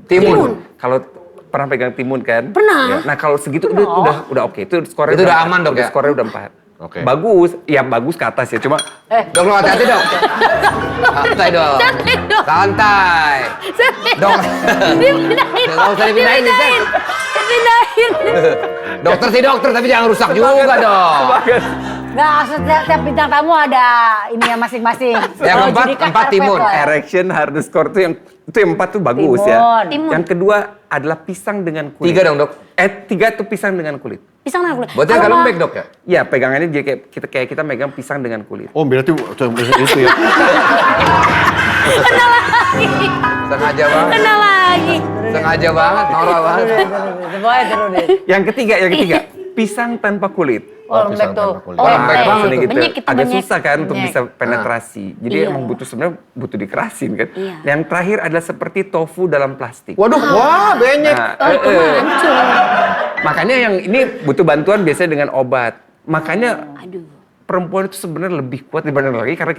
Timun. Kalau pernah pegang timun kan? Pernah. Nah kalau segitu udah oke. Itu skornya Itu udah aman, Dok, ya? Skornya udah 4. Oke. Bagus, ya bagus ke atas ya. Cuma Dok lo hati-hati dok. Santai dong. Santai. Dok. Dipindahin. Nggak usah dipindahin, Dipindahin. Dokter sih dokter tapi jangan rusak juga dong. Nggak, setiap bintang tamu ada ini ya masing-masing. Yang Kalau keempat, Judika 4 karpet timun. lah ya. erection hardness score tuh yang 4 tuh bagus ya. Timun. Yang kedua adalah pisang dengan kulit. 3 dong dok. 3 tuh pisang dengan kulit. Pisang dengan kulit. Berarti agak Kalau lembek dok ya? Ya, pegangannya jadi kayak kita megang pisang dengan kulit. Oh, berarti itu ya. Sengaja banget. Kena lagi. Sengaja banget, norak banget. Semuanya terus deh. Yang ketiga, pisang tanpa kulit. Oh, lembek tuh. tanpa kulit. Oh, Lembek lembek. banget Sering gitu. Banyak kita Agak banyak. susah kan untuk Banyak. bisa penetrasi. Jadi Iya. emang sebenarnya butuh dikerasin kan. Iya. Yang terakhir adalah seperti tofu dalam plastik. Waduh, wah banyak. Nah, Oh, itu mah hancur. makanya yang ini butuh bantuan biasanya dengan obat. Makanya Aduh. perempuan itu sebenarnya lebih kuat dibanding laki karena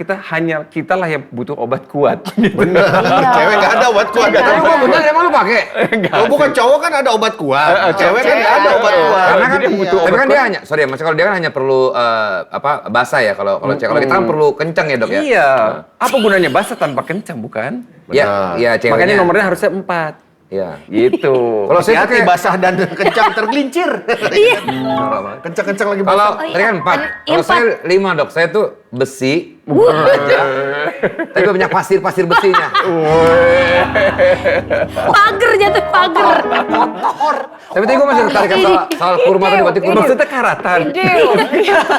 kita lah yang butuh obat kuat. Bener. Cewek nggak ada obat kuat. Tapi kok bener emang lu pakai? Oh, bukan cowok kan ada obat kuat. Cewek kan nggak ada obat kuat. Karena kan Jadi yang butuh tapi obat kan dia hanya, sorry ya, maksudnya kalau dia kan hanya perlu basah ya kalau cewek. Kalau kita kan perlu kencang ya dok ya. Iya. Apa gunanya basah tanpa kencang bukan? Iya, iya ceweknya. Makanya nomornya harusnya 4. Iya. Gitu. Kalau saya Hati-hati pakai basah dan kencang tergelincir. norak banget. Kencang-kencang lagi Kalau basah. tadi kan 4, Iya, kalau saya 5 dok, saya tuh besi, aja. Tapi banyak pasir besinya. Pager jatuh pager. Tapi tadi gue masih tertarik soal kurma tadi, berarti kurma. Maksudnya karatan.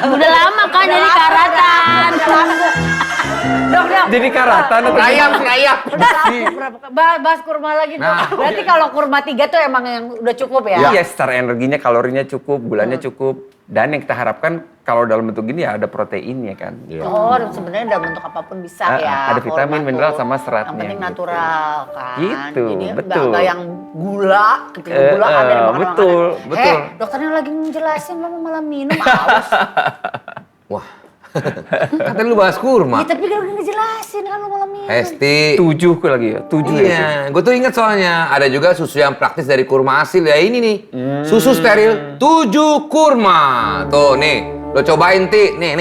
Udah lama kan jadi karatan. Dok. Jadi karatan atau Rayap. Bahas kurma lagi dok. Nah. Berarti kalau kurma 3 tuh emang yang udah cukup ya? Iya, secara energinya, kalorinya cukup, gulanya cukup. Dan yang kita harapkan kalau dalam bentuk gini ya ada proteinnya kan. Oh, sebenarnya dalam bentuk apapun bisa ya. Ada vitamin, kurma mineral, tuh. sama seratnya, Yang penting gitu. natural kan. Gitu, Jadi betul. nggak yang gula, ketika gula ada di makanan. betul, betul. Dokternya lagi menjelasin, lo malah minum aus. Wah, katanya lu bahas kurma. Ya, tapi kan udah ngejelasin kan lo malah minum. Hesti. 7 lagi ya, 7 ya. Iya, gue tuh ingat soalnya ada juga susu yang praktis dari kurma hasil ya ini nih. Susu steril 7 kurma. Tuh nih, Lo cobain, Ti. Nih.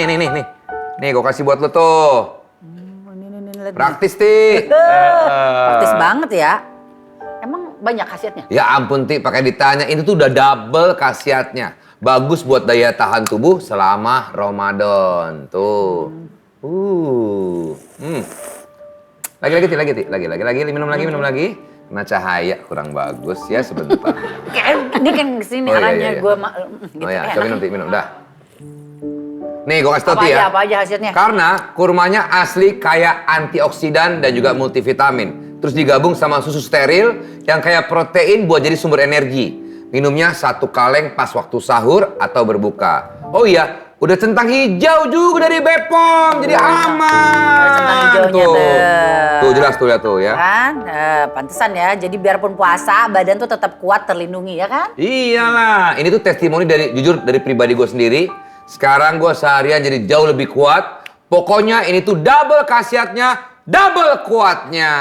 Nih, gue kasih buat lo tuh. Ini, Praktis, Ti. Praktis banget ya. Emang banyak khasiatnya? Ya ampun, Ti. Pakai ditanya. Ini tuh udah double khasiatnya. Bagus buat daya tahan tubuh selama Ramadan. Tuh. Lagi, Ti. Lagi. Minum lagi. Kena cahaya kurang bagus ya sebentar. Kayak dia kan kesini Oh, iya, arahnya iya. gue gitu. Oh ya, enak. coba minum, dah. Nih, gue kasih tau Ti ya. Apa aja hasilnya? Karena kurmanya asli kaya antioksidan dan juga multivitamin. Terus digabung sama susu steril yang kaya protein buat jadi sumber energi. Minumnya 1 kaleng pas waktu sahur atau berbuka. Oh iya, udah centang hijau juga dari Bepom, jadi aman. Ada centang hijaunya tuh. Tuh jelas tuh, lihat tuh ya. Kan, pantesan ya. Jadi biarpun puasa, badan tuh tetap kuat, terlindungi ya kan? Iyalah, ini tuh testimoni dari jujur dari pribadi gue sendiri. Sekarang gue seharian jadi jauh lebih kuat. Pokoknya ini tuh double khasiatnya, double kuatnya.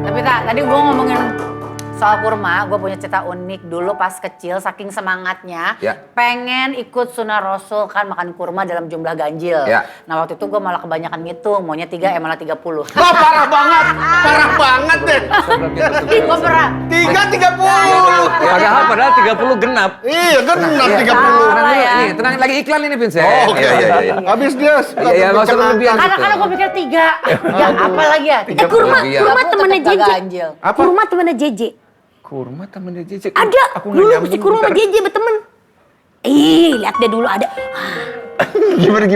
Tapi tadi gue ngomongin soal kurma, gue punya cerita unik dulu pas kecil, saking semangatnya. Ya. Pengen ikut sunnah Rasul kan makan kurma dalam jumlah ganjil. Ya. Nah waktu itu gue malah kebanyakan ngitung, maunya 3 malah 30. Wah, parah banget deh. Ih, gue pernah. 3.30. Padahal 30 genap. Iya, genap Iya. 30. Salah ya. Nih, tenang lagi iklan ini Vincent. Oh, oke. Iya. Habis dia Iya, nggak usah berlebihan. Karena gue pikir 3. Ya apa lagi ya? Kurma Iya. temennya Tetep JJ. gak ganjil. Apa? Kurma temennya JJ. Kurma temennya Jejek. Ada. Aku nggak Dulu nyambung si kurma sama bentar. JJ berteman. Lihat dia dulu ada. Gimana?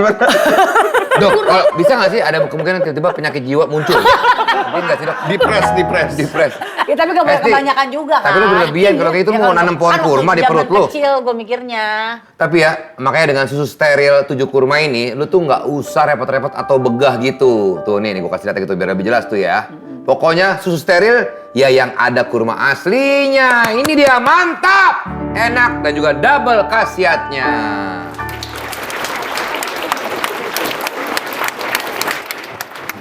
Dok, kalau bisa nggak sih ada kemungkinan tiba-tiba penyakit jiwa muncul? Mungkin nggak sih dok? Dipres. Ya tapi gak boleh Esti, kebanyakan juga kan. tapi lu berlebihan kalau kayak gitu mau kalau- nanam pohon kan kurma waktu di perut zaman lu. kecil gue mikirnya. Tapi ya, makanya dengan susu steril 7 kurma ini, lu tuh nggak usah repot-repot atau begah gitu. Tuh nih gue kasih data gitu biar lebih jelas tuh ya. Pokoknya susu steril ya yang ada kurma aslinya. Ini dia, mantap! Enak dan juga double khasiatnya.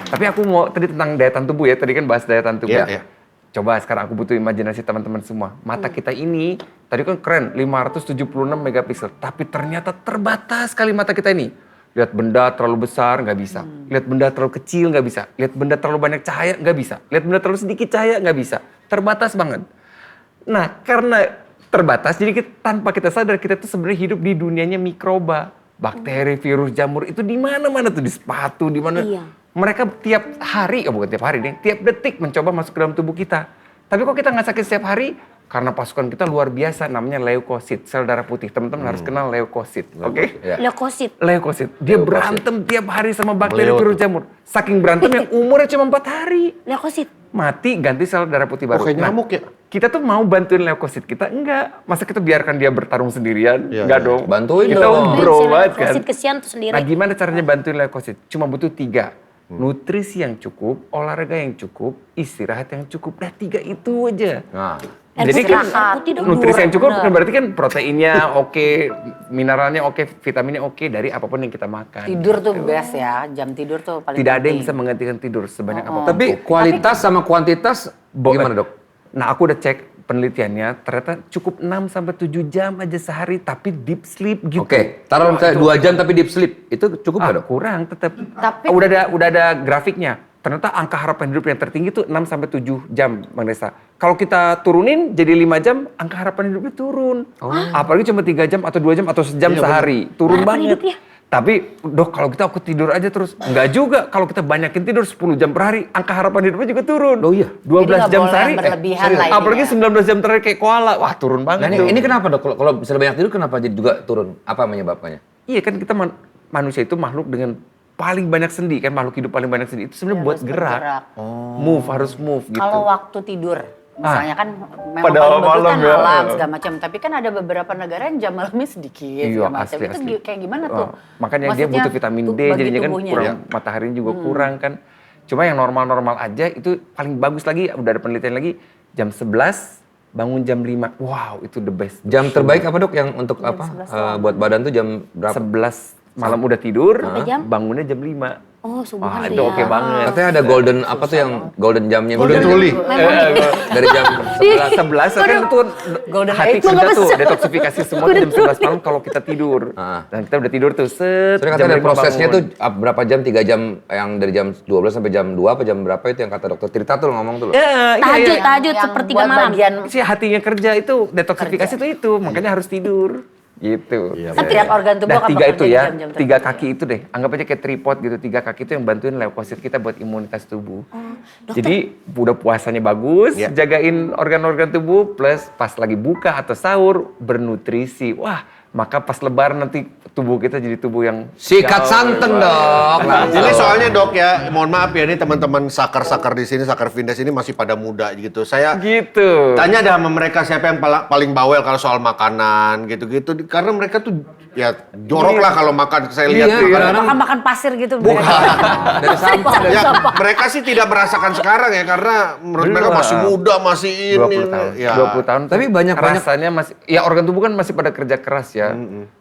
Tapi aku mau tadi tentang daya tahan tubuh ya. Tadi kan bahas daya tahan tubuh. Iya. Coba sekarang aku butuh imajinasi teman-teman semua. Mata kita ini tadi kan keren 576 megapiksel, tapi ternyata terbatas sekali mata kita ini. Lihat benda terlalu besar nggak bisa. Lihat benda terlalu kecil nggak bisa. Lihat benda terlalu banyak cahaya nggak bisa. Lihat benda terlalu sedikit cahaya nggak bisa. Terbatas banget. Nah, karena terbatas, jadi tanpa kita sadar kita tuh sebenarnya hidup di dunianya mikroba, bakteri, virus, jamur itu di mana-mana tuh, di sepatu, di mana. Iya. Mereka tiap hari, bukan tiap hari deh, tiap detik mencoba masuk ke dalam tubuh kita. Tapi kok kita nggak sakit setiap hari? Karena pasukan kita luar biasa, namanya leukosit, sel darah putih. Teman-teman harus kenal leukosit, oke? Ya. Leukosit. Leukosit. Dia berantem tiap hari sama bakteri, virus, jamur. Saking berantemnya umurnya cuma 4 hari. Leukosit. Mati, ganti sel darah putih baru. Oh, kayak nyamuk ya? Kita tuh mau bantuin leukosit kita? Enggak. Masa kita biarkan dia bertarung sendirian? Iya, Enggak iya. dong. Bantuin Kita dong. bro banget kan. Leukosit kesian tuh sendiri. Nah, gimana caranya bantuin leukosit? Cuma butuh 3. Nutrisi yang cukup, olahraga yang cukup, istirahat yang cukup. Nah, 3 itu aja. Nah, Jadi kan air putih dong. nutrisi yang cukup bener. kan berarti kan proteinnya oke, mineralnya oke, vitaminnya oke dari apapun yang kita makan. Tidur tuh best ya, jam tidur tuh paling Tidak ada yang penting. bisa menggantikan tidur sebanyak apapun. tapi kualitas sama kuantitas gimana dok? Nah, aku udah cek penelitiannya, ternyata cukup 6-7 jam aja sehari, tapi deep sleep gitu. Oke, taruh misalnya 2 jam tapi deep sleep, itu cukup nggak dok? Kurang tetap. Tapi- Udah ada grafiknya. Ternyata angka harapan hidup yang tertinggi tuh 6-7 jam, Bang Desa. Kalau kita turunin jadi 5 jam, angka harapan hidupnya turun. Apalagi cuma 3 jam atau 2 jam atau sejam sehari. Turun Harapan banget. hidupnya? Tapi, dok kalau kita aku tidur aja terus. Enggak juga. Kalau kita banyakin tidur 10 jam per hari, angka harapan hidupnya juga turun. Oh iya? 12 Jadi nggak jam boleh sehari. berlebihan serius. lah ininya. Apalagi 19 jam terakhir kayak koala. Wah, turun banget Nah tuh. ini kenapa dok? Kalau misalnya banyak tidur kenapa jadi juga turun? Apa menyebabkannya? Iya kan kita manusia itu makhluk dengan paling banyak sendi kan, makhluk hidup paling banyak sendi itu sebenarnya buat Harus gerak. bergerak. Move, harus move gitu. Kalau waktu tidur, misalnya kan memang pada paling bagus malam kan ya. malam segala macam. Tapi kan ada beberapa negara yang jam malamnya sedikit Iya, segala macam. asli, Itu asli. kayak gimana tuh? Makanya dia Maksudnya butuh vitamin D, bagi jadinya kan tubuhnya. kurang, mataharinya juga kurang kan. Cuma yang normal-normal aja itu paling bagus lagi, udah ada penelitian lagi, jam 11 bangun jam 5. Wow, itu the best. Jam terbaik apa dok yang untuk apa? Buat badan tuh jam berapa? 11 malam udah tidur, Berapa jam? bangunnya jam 5. Oh, Wah, subuhan tuh itu ya. oke banget. Katanya ada golden apa tuh yang golden jamnya? Golden Truly. Dari jam 11 kan itu Golden hati Age. kerja tuh detoksifikasi semua tuh jam 11 malam kalau kita tidur. Ah. Dan kita udah tidur tuh set. Soalnya jam katanya 5 prosesnya bangun. tuh berapa jam, 3 jam yang dari jam 12 sampai jam 2 apa jam berapa itu yang kata dokter Tirta tuh ngomong tuh loh. Ya, Tahajud, iya. tahajud Yang sepertiga buat malam. bagian Si hatinya kerja itu detoksifikasi itu makanya harus tidur. Gitu. setiap organ tubuh Nah, akan 3 bekerja itu di ya, jam-jam 3 tertentu. kaki itu deh. Anggap aja kayak tripod gitu, 3 kaki itu yang bantuin leukosit kita buat imunitas tubuh. Jadi udah puasanya bagus, Ya. jagain organ-organ tubuh, plus pas lagi buka atau sahur bernutrisi. Wah, maka pas lebaran nanti tubuh kita jadi tubuh yang Sikat jauh santen lebih dok. Ini soalnya dok ya, mohon maaf ya, ini teman-teman sakar-sakar di sini, sakar Vindes ini masih pada muda gitu. Saya gitu. tanya dah sama mereka siapa yang paling bawel kalau soal makanan gitu-gitu. Karena mereka tuh ya jorok lah kalau makan. Saya lihat Iya, tuh. iya. Makan pasir gitu. Dari sampah. Ya, mereka sih tidak merasakan sekarang ya karena menurut mereka Belum. masih muda, masih ini. 20 tahun. Ya. 20 tahun. Tapi banyak-banyak- rasanya masih ya organ tubuh kan masih pada kerja keras ya.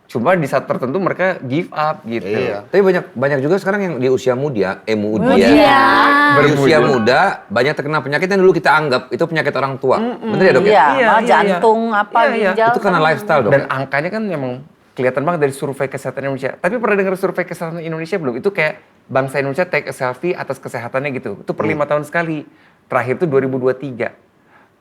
Cuma di saat tertentu mereka give up gitu. Iya. Tapi banyak juga sekarang yang di usia muda, muda. Iya. Di usia muda banyak terkena penyakit yang dulu kita anggap itu penyakit orang tua. Bener ya dok ya? Iya, Iya, malah iya, jantung apa Iya, iya. ginjal. Itu karena kan. lifestyle dok. Dan angkanya kan memang kelihatan banget dari survei kesehatan Indonesia. Tapi pernah dengar survei kesehatan Indonesia belum? Itu kayak bangsa Indonesia take a selfie atas kesehatannya gitu. Itu per 5 tahun sekali. Terakhir itu 2023.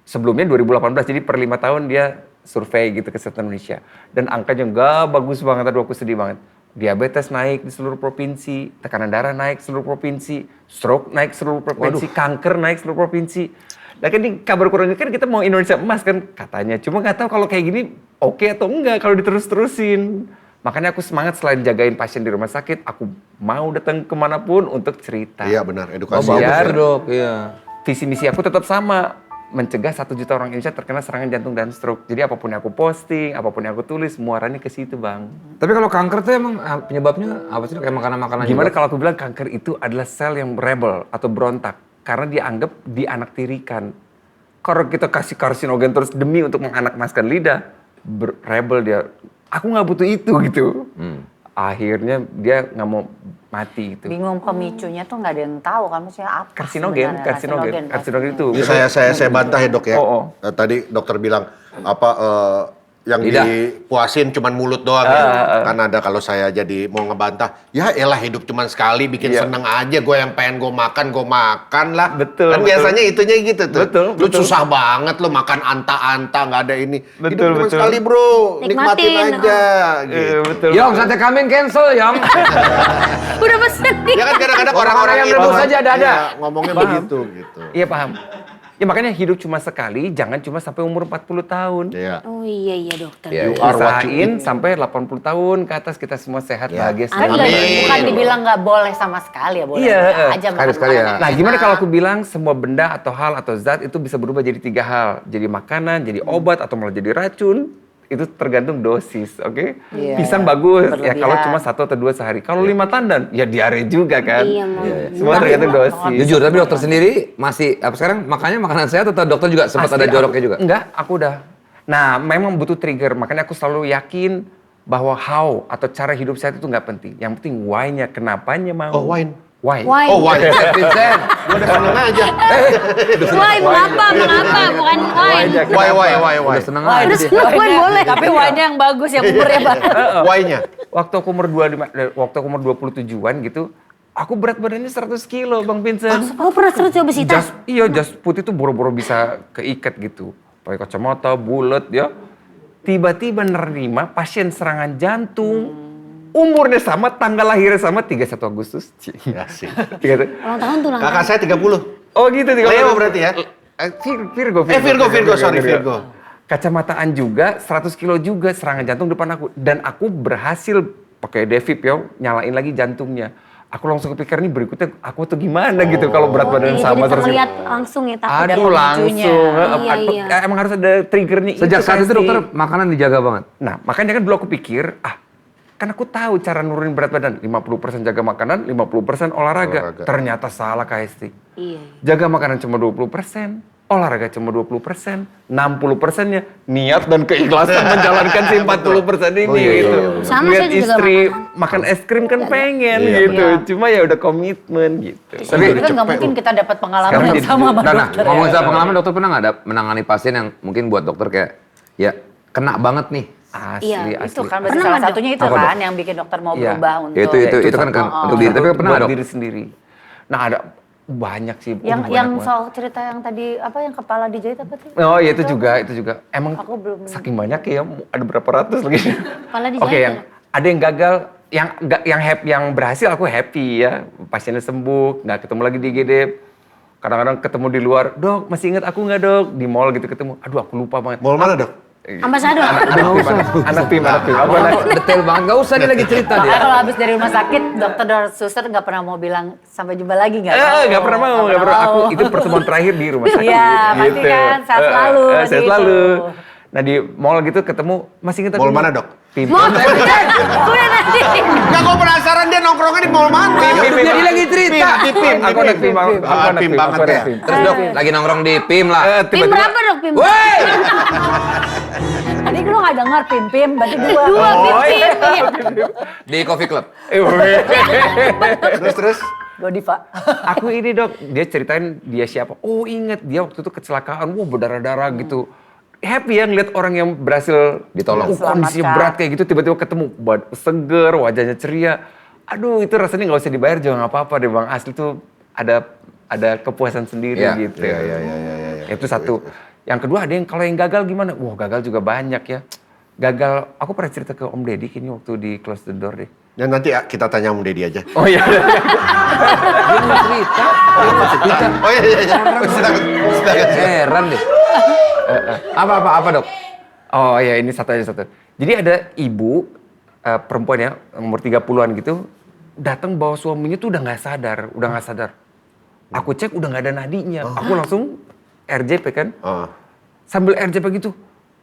Sebelumnya 2018, jadi per 5 tahun dia survei gitu kesehatan Indonesia. Dan angkanya nggak bagus banget, aduh aku sedih banget. Diabetes naik di seluruh provinsi, tekanan darah naik seluruh provinsi, stroke naik seluruh provinsi, kanker naik seluruh provinsi. Nah kan ini kabar kurangnya kan kita mau Indonesia emas kan katanya. Cuma nggak tahu kalau kayak gini oke atau enggak kalau diterus-terusin. Makanya aku semangat selain jagain pasien di rumah sakit, aku mau datang kemanapun untuk cerita. Iya benar, Oh edukasi. bagus Biar- ya dok, iya. Visi misi aku tetap sama, mencegah 1 juta orang Indonesia terkena serangan jantung dan stroke. Jadi apapun yang aku posting, apapun yang aku tulis, muaranya ke situ bang. Tapi kalau kanker tuh emang penyebabnya apa sih dok? Kayak makanan-makanan Gimana juga? kalau aku bilang kanker itu adalah sel yang rebel atau berontak karena dianggap dianaktirikan. Kalau kita kasih karsinogen terus demi untuk menganakmaskan lidah, rebel dia. Aku nggak butuh itu gitu. Akhirnya dia nggak mau mati gitu. Bingung pemicunya tuh nggak ada yang tahu kan maksudnya apa Karsinogen, sebenarnya. karsinogen itu. Ini saya bantah ya dok ya. Oh. Tadi dokter bilang apa yang Lidah. dipuasin cuman mulut doang ya. Kan ada kalau saya jadi mau ngebantah, ya elah hidup cuman sekali bikin Iya. seneng aja, gue yang pengen gue makan lah. Betul, Kan betul. biasanya itunya gitu tuh. Betul, Lu betul. susah banget lu makan anta-anta nggak ada ini. Betul, hidup cuma betul. sekali bro, nikmatin Nikmatin, aja. Gitu. Betul. Yong, sate kambing cancel Yong. Udah pesen nih. Ya kan kadang-kadang Orang orang-orang yang itu rebus aja ada. iya, ngomongnya Paham. begitu gitu. Iya paham. Ya makanya hidup cuma sekali, jangan cuma sampai umur 40 tahun. Iya. Oh iya dokter. Iya, You are what you Usahain eat. sampai 80 tahun ke atas kita semua sehat, Ya. bahagia, Kan senang. Amin. bukan dibilang nggak boleh sama sekali ya, boleh Iya, aja makan sekali-sekali ya. makanan Nah yang gimana enak. kalau aku bilang semua benda atau hal atau zat itu bisa berubah jadi 3 hal. Jadi makanan, jadi obat, atau malah jadi racun. Itu tergantung dosis, oke? Iya, Pisang iya. bagus, ya Berlebihan. kalau cuma 1 atau 2 sehari. Kalau 5 tandan, ya diare juga kan? Iya, Mang. Semua tergantung dosis. Jujur, tapi dokter sendiri masih apa sekarang makannya makanan sehat atau dokter juga sempat Asli, ada joroknya juga? Enggak, aku udah. Nah, memang butuh trigger. Makanya aku selalu yakin bahwa how atau cara hidup sehat itu nggak penting. Yang penting why-nya, kenapanya mau. Oh, wine. Why? Why? Oh, wine. Vincent, Gue udah seneng aja. Why? Mengapa? Bukan why. Why. udah seneng Wah, aja Terus dia. wine boleh. Tapi wine-nya yang bagus, yang umurnya bagus. Why-nya. Waktu aku umur 27-an gitu, aku berat badannya 100 kilo, Bang Vincent. Oh pernah serut obesitas? Jas putih itu boro-boro bisa keikat gitu. Pakai kacamata, bulat ya. Tiba-tiba nerima pasien serangan jantung. Umurnya sama, tanggal lahirnya sama, 31 Agustus. Asik. 31. Ulang tahun tuh ulang tahun. Kakak saya 30. Oh gitu. Leo berarti ya? Virgo. Sorry, Virgo. Kacamataan juga, 100 kilo juga serangan jantung depan aku. Dan aku berhasil pakai Devip ya, nyalain lagi jantungnya. Aku langsung kepikir nih berikutnya aku tuh gimana gitu kalau berat badan Iya, sama jadi terus. terlihat langsung ya takut. Ada Aduh pemicunya. langsung. Iya. Emang harus ada triggernya Sejak saat itu pasti. dokter makanan dijaga banget. Nah makanya kan dulu aku pikir, kan aku tahu cara nurunin berat badan. 50% jaga makanan, 50% olahraga. Olahraga. Ternyata salah Kak Hesti. Iya. Jaga makanan cuma 20%. olahraga cuma 20%, 60%-nya niat dan keikhlasan menjalankan si 40% ini Oh, iya, gitu. iya, iya. Sama, Lihat saya juga istri makan es krim kan pengen Iya, gitu. Cuma ya udah komitmen gitu. Tapi kan nggak mungkin kita dapat pengalaman Sekarang yang jadi- sama sama Nah, dokter. ngomongin ya. soal pengalaman, dokter pernah nggak ada menangani pasien yang mungkin buat dokter kayak, ya kena banget nih. Asli, Iya, asli. Itu kan berarti Pernah salah nggak, satunya itu Apa, kan yang bikin dokter mau Iya. berubah untuk Ya, itu kan untuk diri, tapi pernah buat dok? diri sendiri. Nah ada banyak sih. yang banyak yang banget. soal cerita yang tadi apa yang kepala dijahit apa tuh? Oh iya itu juga. Emang Aku belum- saking banyak ya, ada berapa ratus lagi. Kepala dijahit Oke, yang ya? ada yang gagal, yang berhasil aku happy ya. Pasiennya sembuh, nggak ketemu lagi di IGD. Kadang-kadang ketemu di luar, dok masih ingat aku nggak dok? Di mall gitu ketemu. Aduh aku lupa banget. Mall mana, Dok? Ambasador. Anak tim. Aku anak Kok detail banget, nggak usah dia lagi cerita dia. Makanya kalau habis dari rumah sakit, dokter dan suster nggak pernah mau bilang sampai jumpa lagi nggak? nggak pernah mau, nggak pernah. Aku itu pertemuan terakhir di rumah sakit. Iya, pasti kan, sehat selalu, Sehat gitu. selalu. Nah di mall gitu ketemu, masih ingat aku Mall nggak? mana, Dok? Pim. Mau udah nanti. Enggak, gue penasaran dia nongkrongnya di mall mana. Jadi lagi cerita. Aku anak Pim, aku anak Pim Pim, banget aku anak ya. Pim. Terus dok, lagi nongkrong di PIM lah. Pim berapa dok Pim? Woi! Tadi lu nggak dengar pim-pim, berarti dua. Dua Pim. Oh, iya. Di Coffee Club. Terus. Godiva. Aku ini dok, dia ceritain dia siapa. Oh inget, dia waktu itu kecelakaan, wah berdarah-darah gitu. Happy ya ngeliat orang yang berhasil Ditolong. kondisinya Selamatkan. berat kayak gitu, tiba-tiba ketemu seger, wajahnya ceria. Aduh itu rasanya nggak usah dibayar juga nggak apa-apa deh bang. Asli tuh ada kepuasan sendiri Iya. gitu. Iya. Itu satu. Yang kedua ada yang kalau yang gagal gimana? Wah gagal juga banyak ya. Gagal, aku pernah cerita ke Om Deddy kini waktu di Close the Door deh. Ya nanti kita tanya Om Deddy aja. Oh iya. Dia mau cerita. Oh iya. Silakan. Heran deh. Apa dok? Oh iya ini satu. Jadi ada ibu perempuan ya umur 30-an gitu datang bawa suaminya tuh udah nggak sadar. Aku cek udah nggak ada nadinya. Aku langsung RJP kan. Sambil RJP gitu.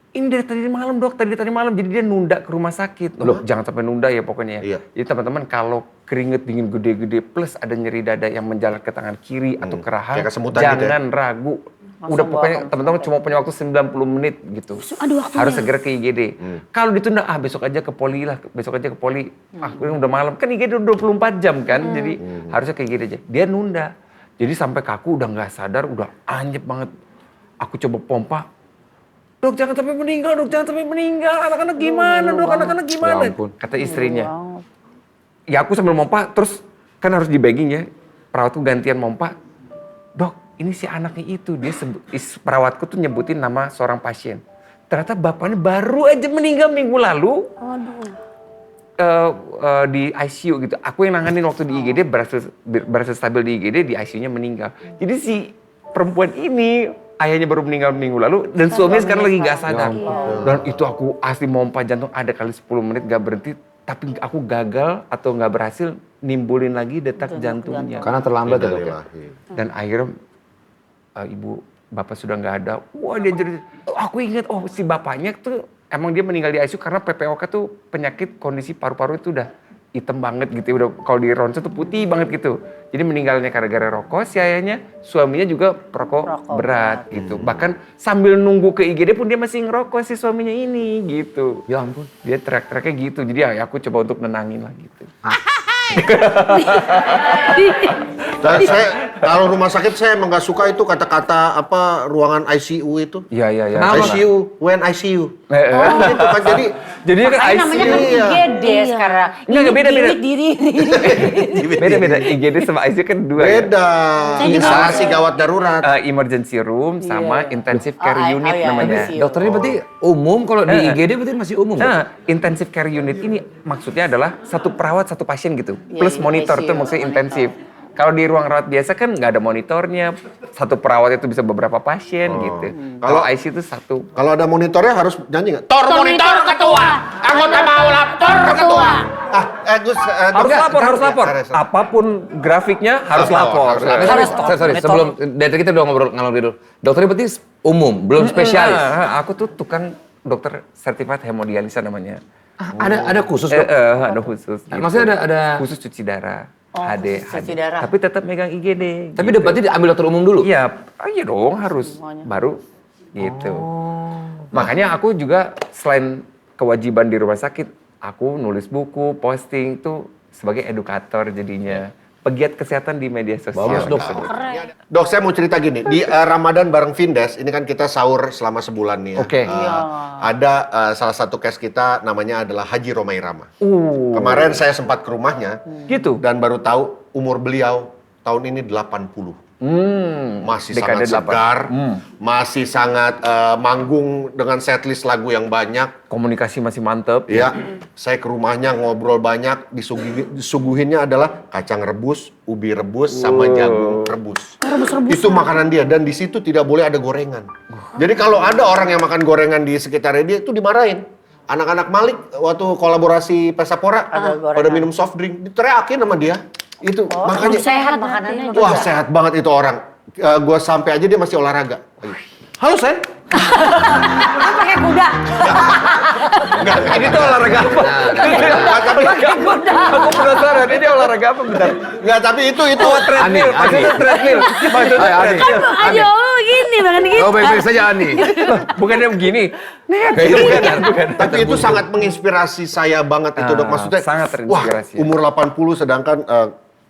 Ini dari tadi malam dok, tadi malam. Jadi dia nunda ke rumah sakit. Loh jangan sampai nunda ya pokoknya ya. Iya. Jadi teman-teman kalau keringet dingin gede-gede plus ada nyeri dada yang menjalar ke tangan kiri atau ke rahang. Kayak kesemutan gitu ya? Jangan ragu. Udah pokoknya teman-teman cuma punya waktu 90 menit gitu. Aduh, waktunya. Harus segera ke IGD. Kalau ditunda, besok aja ke poli lah. Ini udah malam. Kan IGD udah 24 jam kan. Jadi harusnya ke IGD aja. Dia nunda. Jadi sampai kaku udah nggak sadar, udah anyep banget. Aku coba pompa. Dok jangan sampai meninggal, Anak-anak gimana dok, anak-anak gimana? Ya ampun. Kata istrinya. Ya aku sambil mompa, terus kan harus di bagging ya. Perawatku gantian mompa. Dok, ini si anaknya itu. Perawatku tuh nyebutin nama seorang pasien. Ternyata bapaknya baru aja meninggal minggu lalu. Di ICU gitu. Aku yang nanganin waktu di IGD berhasil stabil di IGD, di ICU-nya meninggal. Jadi si perempuan ini ayahnya baru meninggal minggu lalu dan suaminya sekarang lagi gak sadar. Dan itu aku asli mompa jantung ada kali 10 menit gak berhenti. Tapi aku gagal atau gak berhasil nimbulin lagi detak jantungnya. Karena terlambat ya dok ya. Dan akhirnya bapak sudah nggak ada. Wah dia jadi, aku ingat si bapaknya tuh emang dia meninggal di ICU karena PPOK tuh penyakit kondisi paru-paru itu udah hitam banget gitu. Udah kalau di ronsen tuh putih banget gitu. Jadi meninggalnya gara-gara rokok si ayahnya, suaminya juga perokok berat gitu. Bahkan sambil nunggu ke IGD pun dia masih ngerokok si suaminya ini gitu. Ya ampun. Dia teriak-teriaknya gitu. Jadi ya aku coba untuk nenangin lah gitu. Dan saya kalau rumah sakit saya emang nggak suka itu kata-kata apa ruangan ICU itu. Iya. Kenapa? ICU, when ICU. Oh gitu kan jadi kan Makanya namanya kan Iya. IGD sekarang. Enggak, beda-beda. Diri. Beda-beda. IGD sama ICU kan dua ya. beda. Instalasi gawat darurat. Emergency room sama intensive care Oh, unit iya, namanya. ICU. Dokter ini berarti umum, kalau di IGD berarti masih umum. Dok? Nah, intensive care unit ini maksudnya adalah satu perawat satu pasien gitu. Plus Iya, monitor ICU, itu maksudnya monitor. intensif. Kalau di ruang rawat biasa kan nggak ada monitornya. Satu perawat itu bisa beberapa pasien gitu. Kalau ICU itu satu. Kalau ada monitornya harus nyanyi nggak? Tor Monitor ketua. Anggota mau lapor ketua. Gus. Harus lapor. Apapun grafiknya harus lapor. Sorry, sebelum dari kita udah ngalor dulu. Dokter ini berarti umum, belum spesialis. Aku tuh tukang dokter certified hemodialisa namanya. Ada khusus dok? Ada khusus. Gitu. Maksudnya ada khusus cuci darah. cuci darah. Tapi tetap megang IGD. Tapi gitu. berarti diambil dokter umum dulu? Iya, iya dong harus. Baru gitu. Makanya aku juga selain kewajiban di rumah sakit, aku nulis buku, posting itu sebagai edukator jadinya. Pegiat kesehatan di media sosial. Bagus, Dok. Dok, saya mau cerita gini. Di Ramadan bareng Vindes, ini kan kita sahur selama sebulan nih ya. Oke. Ada salah satu case kita namanya adalah Haji Romai Rama. Kemarin saya sempat ke rumahnya Gitu. dan baru tahu umur beliau tahun ini 80. Masih Dekade sangat 8. segar, masih sangat manggung dengan setlist lagu yang banyak. Komunikasi masih mantep. Ya, saya ke rumahnya ngobrol banyak, disuguhinnya adalah kacang rebus, ubi rebus, sama jagung rebus. Itu makanan dia dan di situ tidak boleh ada gorengan. Jadi kalau ada orang yang makan gorengan di sekitarnya dia itu dimarahin. Anak-anak Malik waktu kolaborasi Pesapora pada minum soft drink diteriakin sama dia. Itu makanya Sehat makanannya. wah sehat banget itu orang. Gua sampai aja dia masih olahraga. Halo Sen. Lu pakai kuda. Ini tuh olahraga apa? Aku penasaran, ini olahraga apa bentar? Enggak, tapi itu Treadmill, maksudnya treadmill. Maksudnya treadmill. Ayo gini bahkan gitu. Oh, baik-baik saja Ani. Bukannya begini. Bukan. Tapi itu sangat menginspirasi saya banget itu Dok. Maksudnya sangat terinspirasi. Wah, umur 80 sedangkan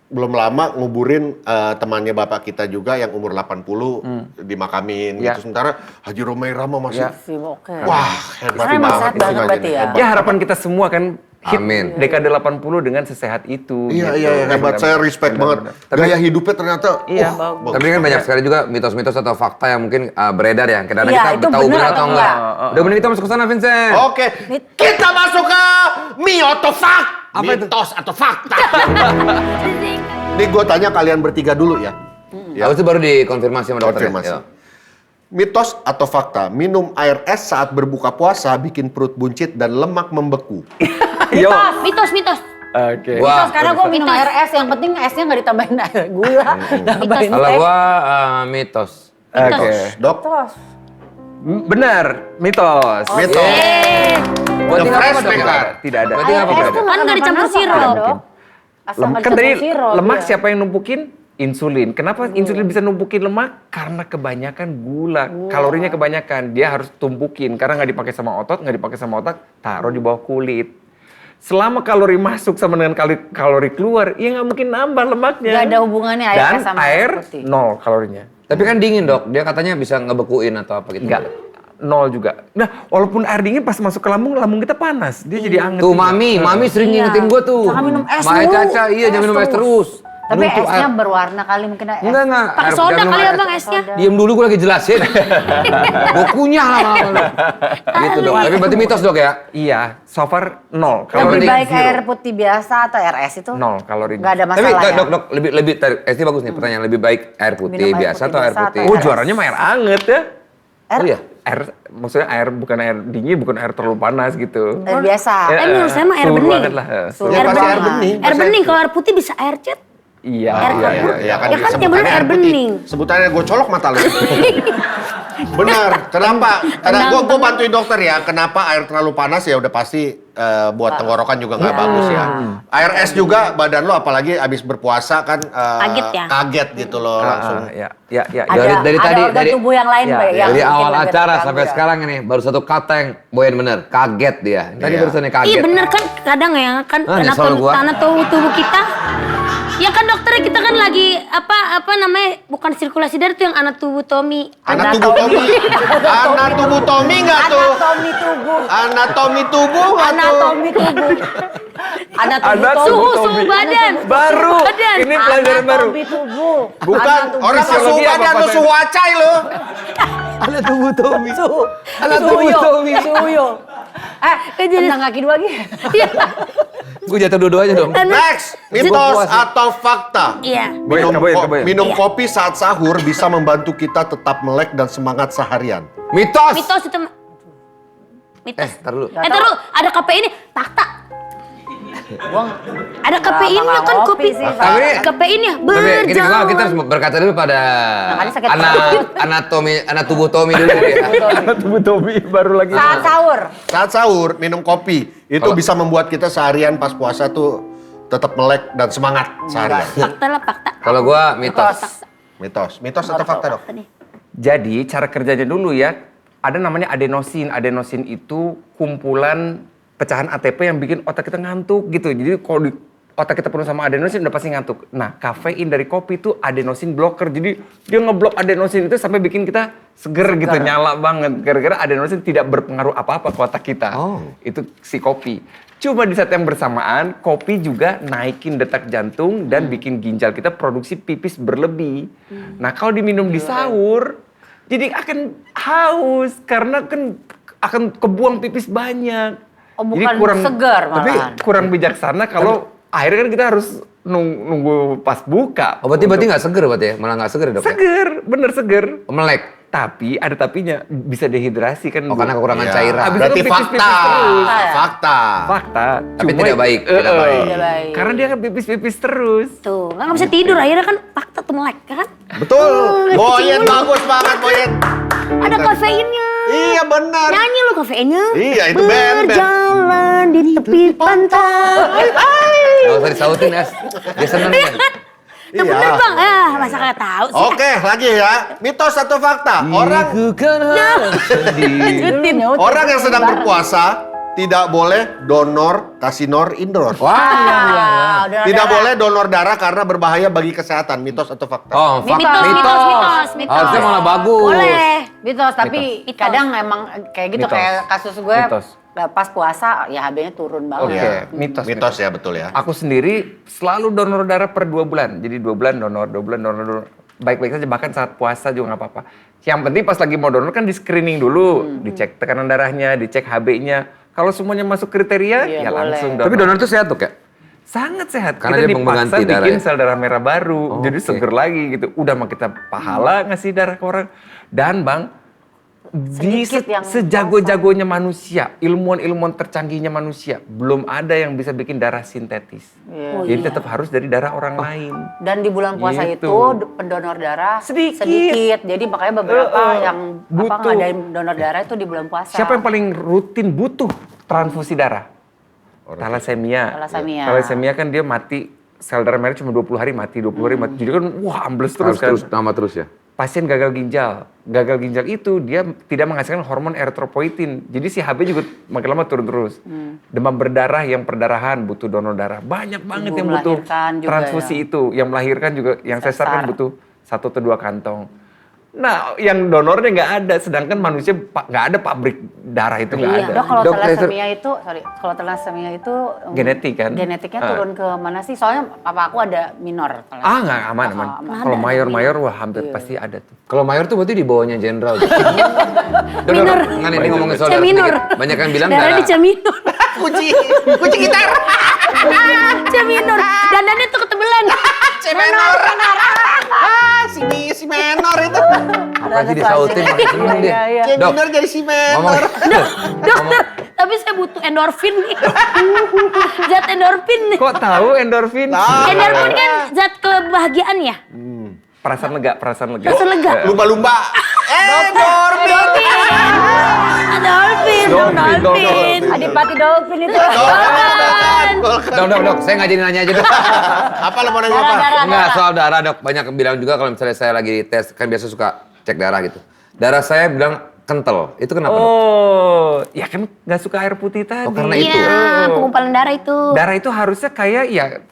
belum lama nguburin temannya bapak kita juga yang umur 80 dimakamin Ya. gitu. Sementara Haji Romai Rama masih Ya. Oke. wah hebat Karena emang sehat banget. banget berarti ya. Ya harapan kita semua kan hit Amin. dekade 80 dengan sesehat itu. Iya, gitu. iya, hebat. Saya respect banget. Gaya hidupnya ternyata Iya, bagus. Tapi kan banyak sekali juga mitos-mitos atau fakta yang mungkin beredar ya. Kadang-kadang Iya, kita itu tahu benar benar atau atau enggak. enggak? Udah mending kita masuk ke sana, Vincent. Oke, kita masuk ke Miotofak. Mitos atau fakta? Ini gue tanya kalian bertiga dulu ya. Habis itu baru dikonfirmasi sama dokter. Konfirmasi. Ya. Mitos atau fakta? Minum air es saat berbuka puasa bikin perut buncit dan lemak membeku. Yo. Mitos. Oke. Wah, Sekarang gue minum air es, yang penting esnya nggak ditambahin air gula, tambahin kalau teh. gua mitos. Oke. Dok, Terus. Benar, mitos. mitos. Berarti The nggak fresh apa-apa, Dok? maker. Tidak ada. Berarti nggak apa-apa, Es Dok? tuh Kan nggak dicampur sirup. Kan tadi lemak ya. siapa yang numpukin? Insulin. Kenapa insulin bisa numpukin lemak? Karena kebanyakan gula. Kalorinya kebanyakan. Dia harus tumpukin. Karena nggak dipakai sama otot, nggak dipakai sama otak, taruh di bawah kulit. Selama kalori masuk sama dengan kalori keluar, ya nggak mungkin nambah lemaknya. Nggak ada hubungannya air Dan es sama air putih. 0 kalorinya. Tapi kan dingin, Dok. Dia katanya bisa ngebekuin atau apa gitu. Enggak. 0 juga. Nah, walaupun air dingin pas masuk ke lambung kita panas. Dia jadi anget. Tuh, juga. Mami sering Iya. ngingetin gua tuh. Jangan minum es Makanya mulu. Caca, iya jangan minum es terus. Tapi Minum tuh esnya air. berwarna kali mungkin es. Enggak. Pakai Air- soda jangan minum kali air ya Bang es. esnya. Diem dulu, gue lagi jelasin. Gue kunyah lama-lama. Gitu, Dok. Tapi berarti mitos, Dok, ya? Iya, so far 0 Lebih kalori. baik zero. air putih biasa atau air es itu? 0 kalori. Nggak ada Tapi, masalah ya? Dok, lebih SD bagus nih pertanyaan. Lebih baik air putih Minum air biasa putih atau air biasa putih? atau Oh, air juaranya mah air anget ya. Air, Oh iya? Air, maksudnya air bukan air dingin, bukan air terlalu panas gitu. air biasa. Menurut saya mah air suhu bening. ruangan lah. Suhu Ya, pasti air ruangan. bening. Air bening, kalau air putih bisa air cat. Iya, Air iya, kapur. iya. Ya kan, yang bener sebutannya air putih. bening. Sebutannya gue colok mata lu. Benar. Kenapa? Karena gue bantuin dokter ya. Kenapa air terlalu panas ya udah pasti buat tenggorokan juga nggak bagus ya. Air es juga badan lo apalagi abis berpuasa kan Kaget ya? kaget gitu loh langsung. Ya, ya, ya. Ada, Dari ada tadi- organ dari- tubuh yang lain, Ya, Mbak, ya. yang Dari mungkin awal agak acara terganggu sampai ya. sekarang ini baru satu kata yang Boyan bener, kaget dia. Tadi Iya. barusan kaget. Iya bener kan, kadang ya kan nyesel gua. tanah tubuh kita. Ya kan dokter kita kan lagi apa namanya bukan sirkulasi darah tuh yang anatomi. Anak tubuh Tommy. Anak tubuh Tommy nggak tuh? Anatomi tubuh. Anatomi tubuh nggak tuh? Anatomi tubuh. Anatomi Ada tubuh. Suhu badan. Baru. Badan. Ini pelajaran baru. Anatomi tubuh. Bukan Anatomi orang tubuh. suhu apa badan lo apa suhu acai lo. Ada tubuh Tommy. Suhu. Anatomi Suyo. Tommy. Suyo. Tendang kaki dua lagi. Iya. Gue jatuh dua-duanya dong. Next, mitos atau fakta? Iya. Minum, Kebayang. minum kopi saat sahur bisa membantu kita tetap melek dan semangat seharian. Mitos. Mitos itu. Mitos. Tar dulu. Terus ada kafeinnya. Takta. Ada kafeinnya kan ngopi kopi. sih, Pak. Tapi- Kafeinnya Tapi gini, berjauhan. kita harus berkata dulu pada Makanya sakit perut. anak tubuh Tommy dulu ya. Tubuh Tommy baru lagi. Saat sahur. Saat sahur minum kopi itu Kalau- bisa membuat kita seharian pas puasa tuh tetap melek dan semangat seharian? Fakta lah, fakta. Kalau gua mitos. Mitos atau fakta dok? Fakta nih. Jadi cara kerjanya dulu ya, ada namanya adenosin. Adenosin itu kumpulan pecahan ATP yang bikin otak kita ngantuk gitu. Jadi kalau di otak kita penuh sama adenosin udah pasti ngantuk. Nah, kafein dari kopi itu adenosin blocker. Jadi dia ngeblok adenosin itu sampai bikin kita seger gitu, nyala banget. Gara-gara adenosin tidak berpengaruh apa-apa ke otak kita. Itu si kopi. Cuma di saat yang bersamaan, kopi juga naikin detak jantung dan bikin ginjal kita produksi pipis berlebih. Nah, kalau diminum di sahur, jadi akan haus karena kan akan kebuang pipis banyak. Oh, Jadi bukan segar Tapi malahan. kurang bijaksana kalau akhirnya kan kita harus nunggu pas buka. Oh berarti nggak seger berarti ya? Malah nggak seger ya dok ya? Seger, bener seger. Oh, melek. Tapi ada tapinya, bisa dehidrasi kan. Oh Bu. karena kekurangan Iya. cairan. Habis Berarti itu pipis-pipis fakta. terus. Fakta. Fakta. Tapi tidak baik, tidak baik. Tidak baik. Karena dia kan pipis-pipis terus. Tuh, nggak bisa tidur akhirnya kan fakta tuh melek kan? Betul. Boyen bagus banget Boyen. Ada kafeinnya. Iya benar. Nyanyi lu kafeinnya. Iya, itu band. Berjalan di tepi pantai. Nggak usah disautin Es. Dia seneng kan? Itu bener bang, masa kagak tahu sih. Oke, lagi ya. Mitos atau fakta? Orang yang sedang berpuasa tidak boleh donor kasinor indoor. Wow, Tidak boleh donor darah karena berbahaya bagi kesehatan. Mitos atau fakta? Oh fakta. Mitos. Harusnya malah bagus. Boleh. Mitos, tapi Mitos. kadang emang kayak gitu, Mitos. kayak kasus gue Mitos. pas puasa ya HB-nya turun Oke, banget. Mitos ya, betul ya. Aku sendiri selalu donor darah per 2 bulan. Jadi 2 bulan donor, 2 bulan donor. Baik-baik saja, bahkan saat puasa juga nggak apa-apa. Yang penting pas lagi mau donor kan di screening dulu. Dicek tekanan darahnya, dicek HB-nya. Kalau semuanya masuk kriteria, Iya, ya boleh. langsung donor. Tapi donor itu sehat dok ya? Sangat sehat. Karena kita dia dipaksa mengganti darah bikin ya? sel darah merah baru. Jadi oke. seger lagi gitu. Udah mah kita pahala ngasih darah ke orang. Dan Bang, di Sedikit yang sejago-jagonya manusia, ilmuwan-ilmuwan tercanggihnya manusia, belum ada yang bisa bikin darah sintetis. Iya. Jadi tetap harus dari darah orang lain. Dan di bulan puasa Gitu. itu pendonor darah Sedikit. Jadi makanya beberapa yang Butuh. ngadain donor darah itu di bulan puasa. Siapa yang paling rutin butuh transfusi darah? Thalassemia. Thalassemia. Kan dia mati, sel darah merah cuma 20 hari mati, 20 hari mati. Jadi kan wah ambles terus Harus kan. terus nama terus ya? Pasien gagal ginjal. Gagal ginjal itu dia tidak menghasilkan hormon eritropoietin. Jadi si HB juga makin lama turun terus. Demam berdarah yang perdarahan butuh donor darah. Banyak banget Ibu yang butuh melahirkan juga transfusi ya. itu. Yang melahirkan juga, yang sesar kan Sesar. butuh 1 atau 2 kantong. Nah, yang donornya nggak ada. Sedangkan manusia nggak ada pabrik darah itu nggak Iya. ada. Dok, kalau Dok, thalassemia itu, kalau thalassemia itu Genetik kan? Genetiknya Ah. turun ke mana sih? Soalnya papa aku ada minor. Ah nggak aman. Kalau mayor wah hampir Iya. pasti ada tuh. Kalau mayor tuh berarti di bawahnya jenderal. Minor. Ngan ini ngomongin soal C darah minor. sedikit. Banyak yang bilang Darah darah. di C minor. Kunci gitar. C minor. Dandannya tuh ketebelan. C menor. Si menor itu. Apa sih disautin makin seneng dia. Iya. C Dok, minor jadi si ngomong. menor. Dokter, tapi saya butuh endorfin nih. Zat endorfin nih. Kok tahu endorfin? Endorfin kan zat kebahagiaan ya? Perasaan lega. Rasa lega. Lumba-lumba. Dormin. Dolphin, dolphin. Adipati dolphin itu. Dok, saya nggak jadi nanya aja dok. Apa lo mau nanya apa? Enggak, soal darah dok. Banyak yang bilang juga kalau misalnya saya lagi tes, kan biasa suka cek darah gitu. Darah saya bilang kental. Itu kenapa dok? Oh, ya kan nggak suka air putih tadi. Oh, karena itu. Iya, pengumpulan darah itu. Darah itu harusnya kayak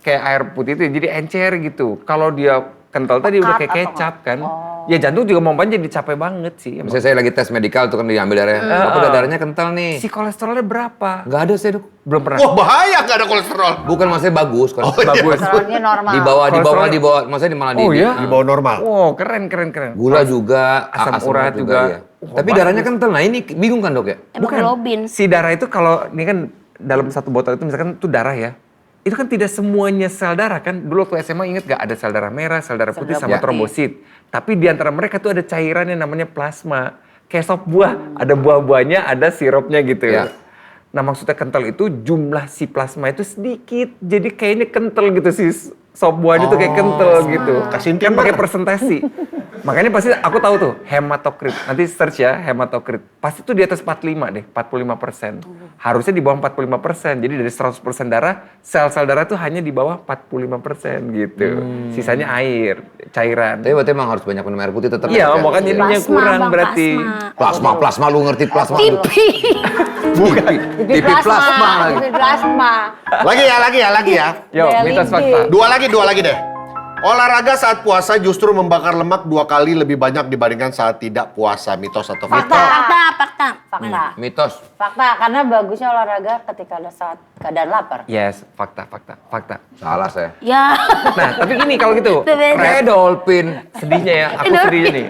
air putih itu jadi encer gitu. Kalau dia kental tadi udah kayak Pekat atau kecap kan. Ya jantung juga mau jadi capek banget sih. emang. Misalnya saya lagi tes medikal tuh kan diambil darahnya. Aku udah darahnya kental nih. Si kolesterolnya berapa? Nggak ada saya dok. Belum pernah. Wah bahaya nggak ada kolesterol. Bukan maksudnya bagus kan. Bagus. Kolesterolnya normal. Di bawah, Kolesterol- maksudnya malah di. Oh, iya? Di bawah normal. Wow, keren. Gula juga, Asam urat juga. iya. Wah, Tapi darahnya kental. Nah ini bingung kan dok ya? Hemoglobin. Si darah itu kalau ini kan dalam satu botol itu misalkan itu darah ya. Itu kan tidak semuanya sel darah kan. Dulu waktu SMA ingat gak ada sel darah merah, sel darah putih sama putih. trombosit. Tapi di antara mereka tuh ada cairan yang namanya plasma. Kayak sop buah, ada buah-buahnya, ada sirupnya gitu Ya. Nah maksudnya kental itu jumlah si plasma itu sedikit. Jadi kayaknya kental gitu si sop buahnya tuh kayak kental gitu. Kasih Kan timber. pakai persentase. Makanya pasti aku tahu tuh hematokrit. Nanti search ya hematokrit. Pasti tuh di atas 45 deh, 45%. Harusnya di bawah 45%. Jadi dari 100% darah, sel-sel darah tuh hanya di bawah 45% gitu. Sisanya air, cairan. Tapi berarti emang harus banyak minum air putih tetap. Iya, ya? makanya ininya Plasma, kurang Bang, berarti. Plasma, lu ngerti plasma? Tipi. Bukan. TV plasma lagi. TV plasma. Lagi ya. Yo, mitos fakta. Dua lagi deh. Olahraga saat puasa justru membakar lemak 2 kali lebih banyak dibandingkan saat tidak puasa. Mitos atau fakta? Fakta. Mitos. Fakta, karena bagusnya olahraga ketika ada saat keadaan lapar. Yes, fakta. Salah saya. Ya. Nah, tapi gini kalau gitu, Beda. Kayak dolphin. sedihnya ya, aku sedihnya nih.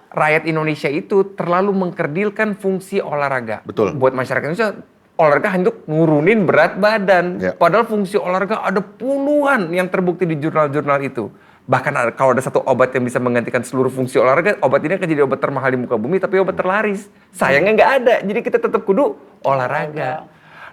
Rakyat Indonesia itu terlalu mengkerdilkan fungsi olahraga. Betul. Buat masyarakat Indonesia, olahraga hanya untuk nurunin berat badan. Ya. Padahal fungsi olahraga ada puluhan yang terbukti di jurnal-jurnal itu. Bahkan kalau ada satu obat yang bisa menggantikan seluruh fungsi olahraga, obat ini akan jadi obat termahal di muka bumi, tapi obat terlaris. Sayangnya nggak ada, jadi kita tetap kudu olahraga.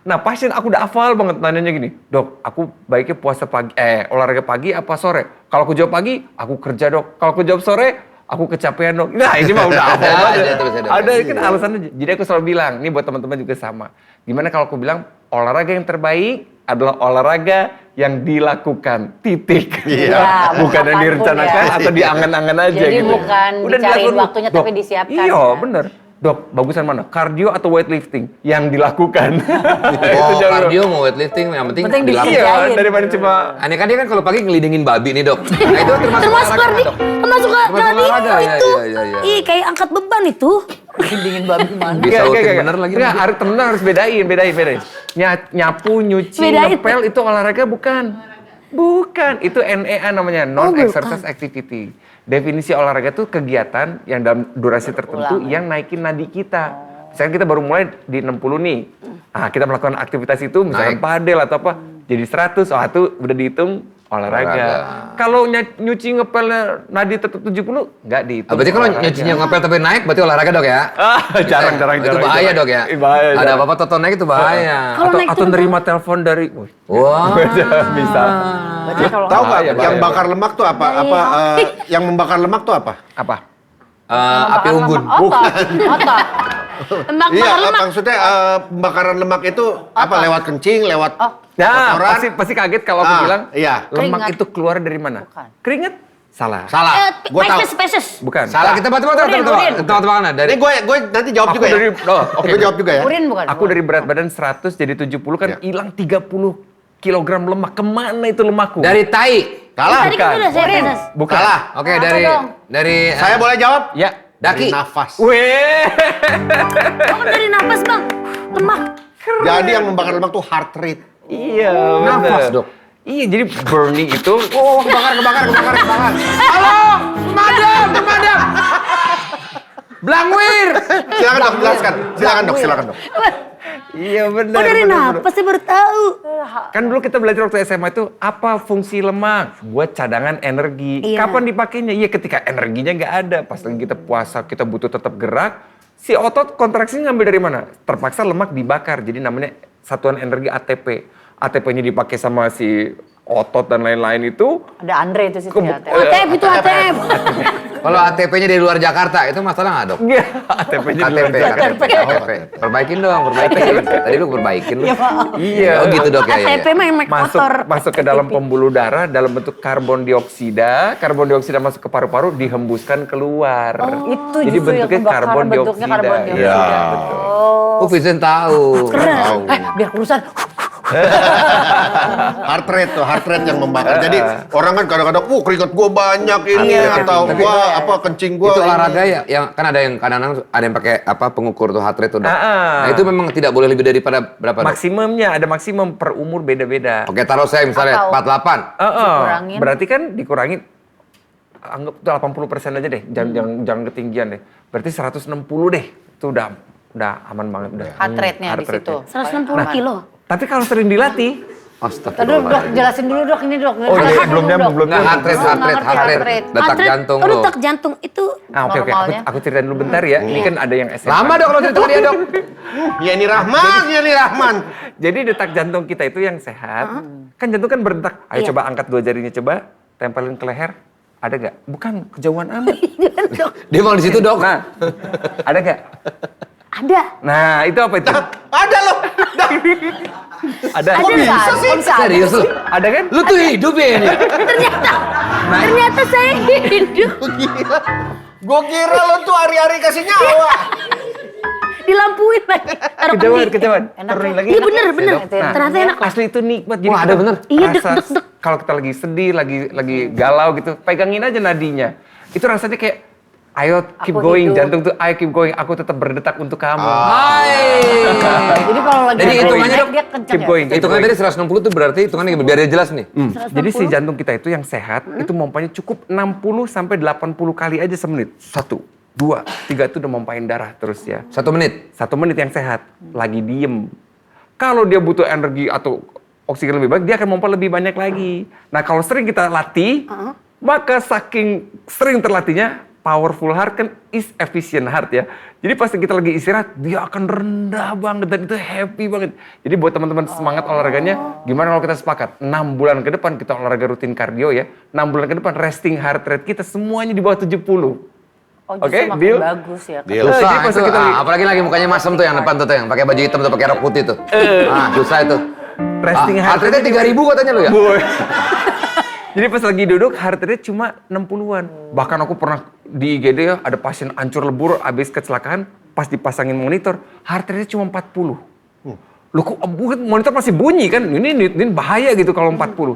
Nah, pasien aku udah hafal banget nanyanya gini, dok, aku baiknya puasa pagi, olahraga pagi apa sore? Kalau aku jawab pagi, aku kerja dok. Kalau aku jawab sore, aku kecapean dok. Nah, ini mah udah hafal banget. Ada kan alasannya. Jadi aku selalu bilang, ini buat teman-teman juga sama. Gimana kalau aku bilang olahraga yang terbaik adalah olahraga yang dilakukan, titik. Iya, Bukan yang apapun direncanakan ya. atau diangan-angan aja Jadi gitu. bukan dicariin dilakukan, waktunya "Dok, tapi disiapkan, Iya, ya." bener. Dok, bagusan mana? Kardio atau weightlifting? Yang dilakukan. Oh, Itu jauh. kardio mau weightlifting, yang penting Penting dilakukan. Iya, Dikerjain. daripada cuma Aneh kan dia kan kalau pagi ngelidingin babi nih dok. Nah itu termasuk Termasuk olahraga kardi, dok. termasuk kardio olahraga, ya, itu. ya, ya. Ih, kayak angkat beban itu. Dingin babi mana? Bisa rutin bener lagi. Enggak, harus temen-temen harus bedain. Nyapu, nyuci, Bedain. ngepel itu olahraga bukan. Bukan, itu NEA namanya, non-exercise activity. Definisi olahraga itu kegiatan yang dalam durasi tertentu yang naikin nadi kita. Misalkan kita baru mulai di 60 nih. Nah, kita melakukan aktivitas itu, misalkan Naik. padel atau apa, jadi 100, itu udah dihitung olahraga. Kalau nyuci ngepelnya nadi tetap 70, nggak dihitung. Berarti kalau olahraga. nyucinya ngepel tapi naik berarti olahraga dok ya? jarang. Itu bahaya dok ya? Bahaya, Ada jarang. apa-apa toto naik itu bahaya. Kalau naik Atau turun nerima telepon dari, wih, Wah. bisa. Berarti kalau Tahu nggak Bahaya, yang bahaya. bakar lemak tuh apa? Yang membakar lemak tuh apa? Apa? Api unggun. otot. Lemak Iya, bakar lemak. maksudnya pembakaran lemak itu apa? Lewat kencing, lewat Nah, kotoran? pasti kaget kalau aku bilang, iya. lemak Keringat. itu keluar dari mana? Bukan. Keringat? Salah. Salah. Gua tahu. Peses. Bukan. Salah kita tebak-tebakan Ini dari gue nanti jawab Aku juga dari, ya. oke. Gue jawab juga ya. Urin bukan? Aku dari berat badan 100 jadi 70 kan Iya. hilang 30 kilogram lemak. Kemana itu lemakku? dari tai. Salah. Tadi kan udah saya peses. Bukan. Salah. Oke Apa dari dong? Saya boleh jawab? Ya. Dari Daki. nafas. Weh. Oh, dari napas bang. Lemak. Jadi yang membakar lemak tuh heart rate. Iya, Nafas, bener. Dok. Iya, jadi burning itu Oh kebakar. Halo, pemadam. Blangwir. Silakan dok, jelaskan. Silakan dok. iya benar. Oh, dari napas saya baru tahu. Kan dulu kita belajar waktu SMA itu apa fungsi lemak? Buat cadangan energi. Iya. Kapan dipakainya? Iya ketika energinya nggak ada. Pas lagi kita puasa, kita butuh tetap gerak. Si otot kontraksinya ngambil dari mana? Terpaksa lemak dibakar. Jadi namanya satuan energi ATP. ATP-nya dipakai sama si otot dan lain-lain itu. Ada Andre itu sih ternyata. ATM itu ATM. Kalau ATP-nya dari luar Jakarta itu masalah nggak dok? Iya, ATP-nya di luar KTP. Jakarta. Perbaikin dong. Tadi lu perbaikin lu. Iya. Oh gitu dok ya. ATP mah yang naik motor. Masuk ke dalam pembuluh darah dalam bentuk karbon dioksida. Karbon dioksida masuk ke paru-paru, dihembuskan keluar. Itu Jadi justru yang bentuknya pembakaran karbon bentuknya dioksida. karbon Iya, dioksida. betul. Oh Vincent tahu. Tahu. Biar urusan. Heart rate yang membakar. Jadi orang kan kadang-kadang, keringat gue banyak ini atau kencing gue. Itu olahraga ya, yang kan ada yang kadang-kadang ada yang pakai pengukur tuh heart rate tuh dok. Ah. Nah itu memang tidak boleh lebih daripada berapa dok? Maksimumnya ada maksimum per umur beda-beda. Oke taruh saya misalnya Atau- 48. Dikurangin. Berarti kan dikurangin anggap tuh 80% aja deh, jangan ketinggian deh. Berarti 160 deh. Itu udah aman banget udah. Heart rate-nya di Heart rate-nya. situ. 160 kilo. Tapi kalau sering dilatih, Tadi dok, jelasin dulu dok, ini dok. Oh, Jelasin belum dulu, nyambung, Dok. belum Nggak, heart rate, detak Atlet- jantung oh, lo. detak jantung itu Oke. Normalnya. Aku ceritain dulu bentar ya. Ini kan ada yang SMA. Lama dok kalau cerita dia dok. Yani Rahman. Jadi detak jantung kita itu yang sehat. Kan jantung kan berdetak. Ayo Iya. coba angkat 2 jarinya coba. Tempelin ke leher. Ada gak? Bukan, kejauhan amat. Dia mau di situ dok. Nah, ada gak? ada. Nah, itu apa itu? Ada loh. Ada. Ada bisa sih? Serius lu? Ada kan? Lu tuh hidup ya ini. Ternyata saya hidup. Gue kira lo tuh hari-hari kasih nyawa. Dilampuin lagi. Taruh kendi. Kejauhan. Enak Turunin ya? lagi. Iya bener. Nah, Ternyata enak. asli itu nikmat. Wah, ada kita bener. Iya, rasa deg. kalau kita lagi sedih, lagi galau gitu, pegangin aja nadinya. Itu rasanya kayak, ayo keep Aku going, hidup. jantung tuh, ayo keep going, aku tetap berdetak untuk kamu. Hai. Jadi kalau lagi Jadi hitungannya, naik, Dok, dia kenceng Keep ya? going. Itu kan tadi 160 tuh berarti hitungannya biar dia jelas nih. Jadi si jantung kita itu yang sehat, itu pompanya cukup 60 sampai 80 kali aja semenit. 1, 2, 3 itu udah mompain darah terus ya. 1 menit. 1 menit yang sehat, lagi diem. Kalau dia butuh energi atau oksigen lebih baik, dia akan pompa lebih banyak lagi. Nah kalau sering kita latih, maka saking sering terlatihnya, powerful heart kan is efficient heart ya. Jadi pasti kita lagi istirahat, dia akan rendah banget dan itu happy banget. Jadi buat teman-teman semangat olahraganya, gimana kalau kita sepakat 6 bulan ke depan kita olahraga rutin kardio ya. 6 bulan ke depan resting heart rate kita semuanya di bawah 70. Oh Oke, justru makin deal? bagus ya. Deal. Susah jadi pas itu. kita Apalagi lagi mukanya masem tuh yang depan tuh yang pakai baju hitam tuh pakai rok putih tuh. Susah itu. Resting heart Heart rate 3.000 katanya lu ya? Boy. Jadi pas lagi duduk heart rate cuma 60-an. Bahkan aku pernah di IGD ya, ada pasien hancur lebur habis kecelakaan, pas dipasangin monitor, heart rate cuma 40. Loh kok monitor masih bunyi kan? Ini bahaya gitu kalau 40.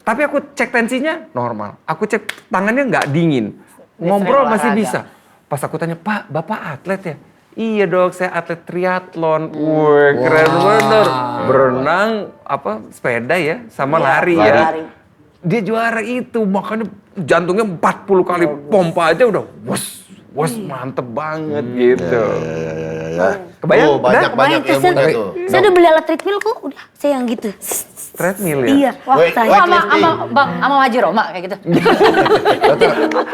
Tapi aku cek tensinya normal. Aku cek tangannya nggak dingin. Ngobrol sering masih olahraga. bisa. Pas aku tanya, "Pak, Bapak atlet ya?" "Iya dok, saya atlet triathlon." Wih, keren bener. Berenang, sepeda ya, sama lari ya. Lari. Dia juara itu, makanya jantungnya 40 kali pompa aja udah wos, mantep banget gitu. Kebayang? Oh, banyak Bayang tuh, ilmunya saya, tuh. saya udah beli alat treadmill kok, udah saya yang gitu. Treadmill ya? Iya, Wah, Wait, saya. wah, sama Maji Roma kayak gitu.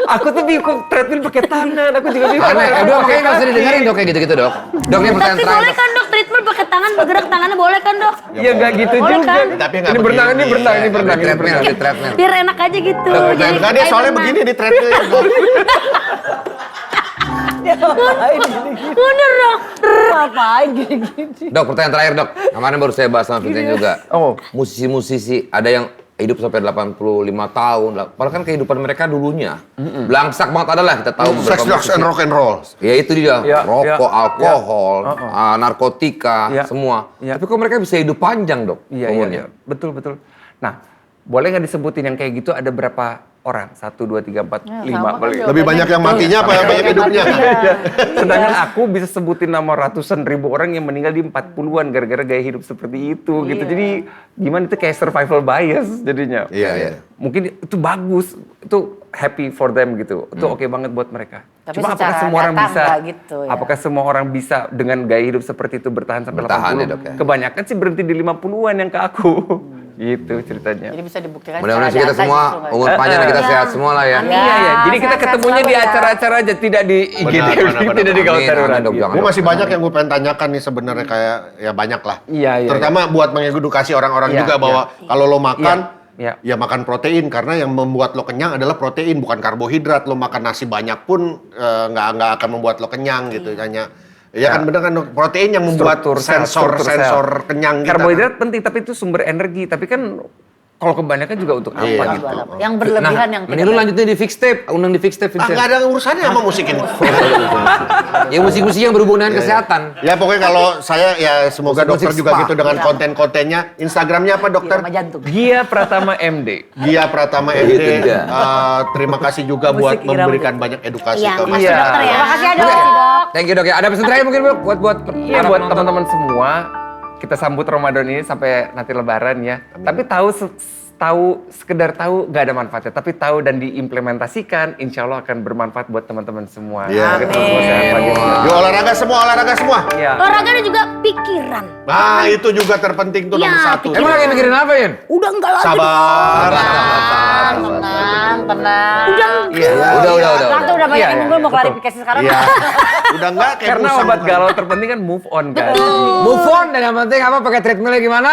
Aku tuh bingung treadmill pakai tangan, aku juga bingung. Aneh, dok kayaknya nggak usah didengerin dok kayak gitu-gitu dok. Dok ini pertanyaan Tapi boleh terakhir. kan dok, treadmill pakai tangan, bergerak tangannya boleh kan dok? Ya nggak gitu Boleh juga. kan? Tapi nggak Ini berenang, ini begini, berenang, ini ya. berenang. ini Treadmill, berenang. di treadmill. Biar enak aja gitu. Enggak, dia kayak soalnya berenang. begini di treadmill. Bener dok. Ngapain gini-gini? Dok pertanyaan terakhir dok. Kemarin baru saya bahas sama Vincent juga. Oh. Musisi-musisi ada yang hidup sampai 85 tahun. Padahal kan kehidupan mereka dulunya belangsak banget adalah kita tahu beberapa Sex, drugs, musisi. and rock and roll. Ya itu dia, Ya, rokok, ya, alkohol, ya. Narkotika, Ya. semua. Ya. Tapi kok mereka bisa hidup panjang dok Iya, umurnya? iya. Betul. Nah, boleh nggak disebutin yang kayak gitu ada berapa orang? 1, 2, 3, 4, 5. sama kan Lebih banyak yang matinya apa yang banyak hidupnya? Sedangkan aku bisa sebutin nama ratusan ribu orang yang meninggal di 40-an gara-gara gaya hidup seperti itu gitu. Jadi gimana itu kayak survival bias jadinya. Iya, iya. Mungkin itu bagus, itu happy for them gitu. Itu oke banget buat mereka. Tapi Cuma apakah secara semua orang data bisa nggak gitu ya. apakah semua orang bisa dengan gaya hidup seperti itu bertahan sampai Bertahan 80? ya, Dok, ya. Kebanyakan sih berhenti di 50-an yang ke aku. Gitu ceritanya. Jadi bisa dibuktikan Mudah-mudahan sih secara kita data semua justru nggak umur sih? panjang dan kita sehat semua lah ya. Amin. Iya, ya. Jadi kita sehat-sehat ketemunya di selalu ya. acara-acara aja, tidak di IGD, Benar, tidak di benar. Gawat Amin, Darurat. amin, Dok, jangan. Gue masih banyak yang gue pengen tanyakan nih sebenarnya kayak ya banyak lah. Iya, iya. Terutama buat mengedukasi orang-orang Iya, juga bahwa kalau lo makan Iya. ya makan protein karena yang membuat lo kenyang adalah protein bukan karbohidrat. Lo makan nasi banyak pun nggak akan membuat lo kenyang gitu hanya. Ya kan bener kan Dok? Protein yang membuat Struktur sel. sensor kenyang kita. Karbohidrat penting, tapi itu sumber energi. Tapi kan kalau kebanyakan juga untuk apa Iya. gitu. Yang berlebihan yang Mending lu lanjutin di fix tape, undang di fix tape Ah, Vincent. nggak ada urusannya sama musik ini. Ya musik-musik yang berhubungan dengan kesehatan. Ya pokoknya kalau saya ya semoga Musik-musik dokter juga spa. gitu dengan konten-kontennya. Instagramnya apa dokter? sama jantung. Gia Pratama MD. Gia Pratama Itu MD. dia. Terima kasih juga buat Musik irama memberikan banyak edukasi Iya, ke makasih Iya. dokter ya. Terima kasih ya dok. Oke. Dok. Thank you dok ya. Ada pesan terakhir mungkin Bu buat Iya, para buat penonton? teman-teman semua, kita sambut Ramadan ini sampai nanti Lebaran ya. Tapi tahu, sekedar tahu nggak ada manfaatnya, tapi tahu dan diimplementasikan, insya Allah akan bermanfaat buat teman-teman semua. Iya. Kita semua sehat lagi. Yuk olahraga semua. Iya. Olahraga dan juga pikiran. Nah, itu juga terpenting tuh Iya, nomor 1. pikiran. Emang lagi mikirin apa, Yun? Udah enggak lagi. Sabar. Tenang. Udah. Udah. Tante udah banyak Iya, yang iya, nungguin mau betul. klarifikasi sekarang. Iya. Udah enggak kayak Karena musang obat kan. galau terpenting kan move on kan. Move on dan yang penting apa pakai treadmillnya gimana?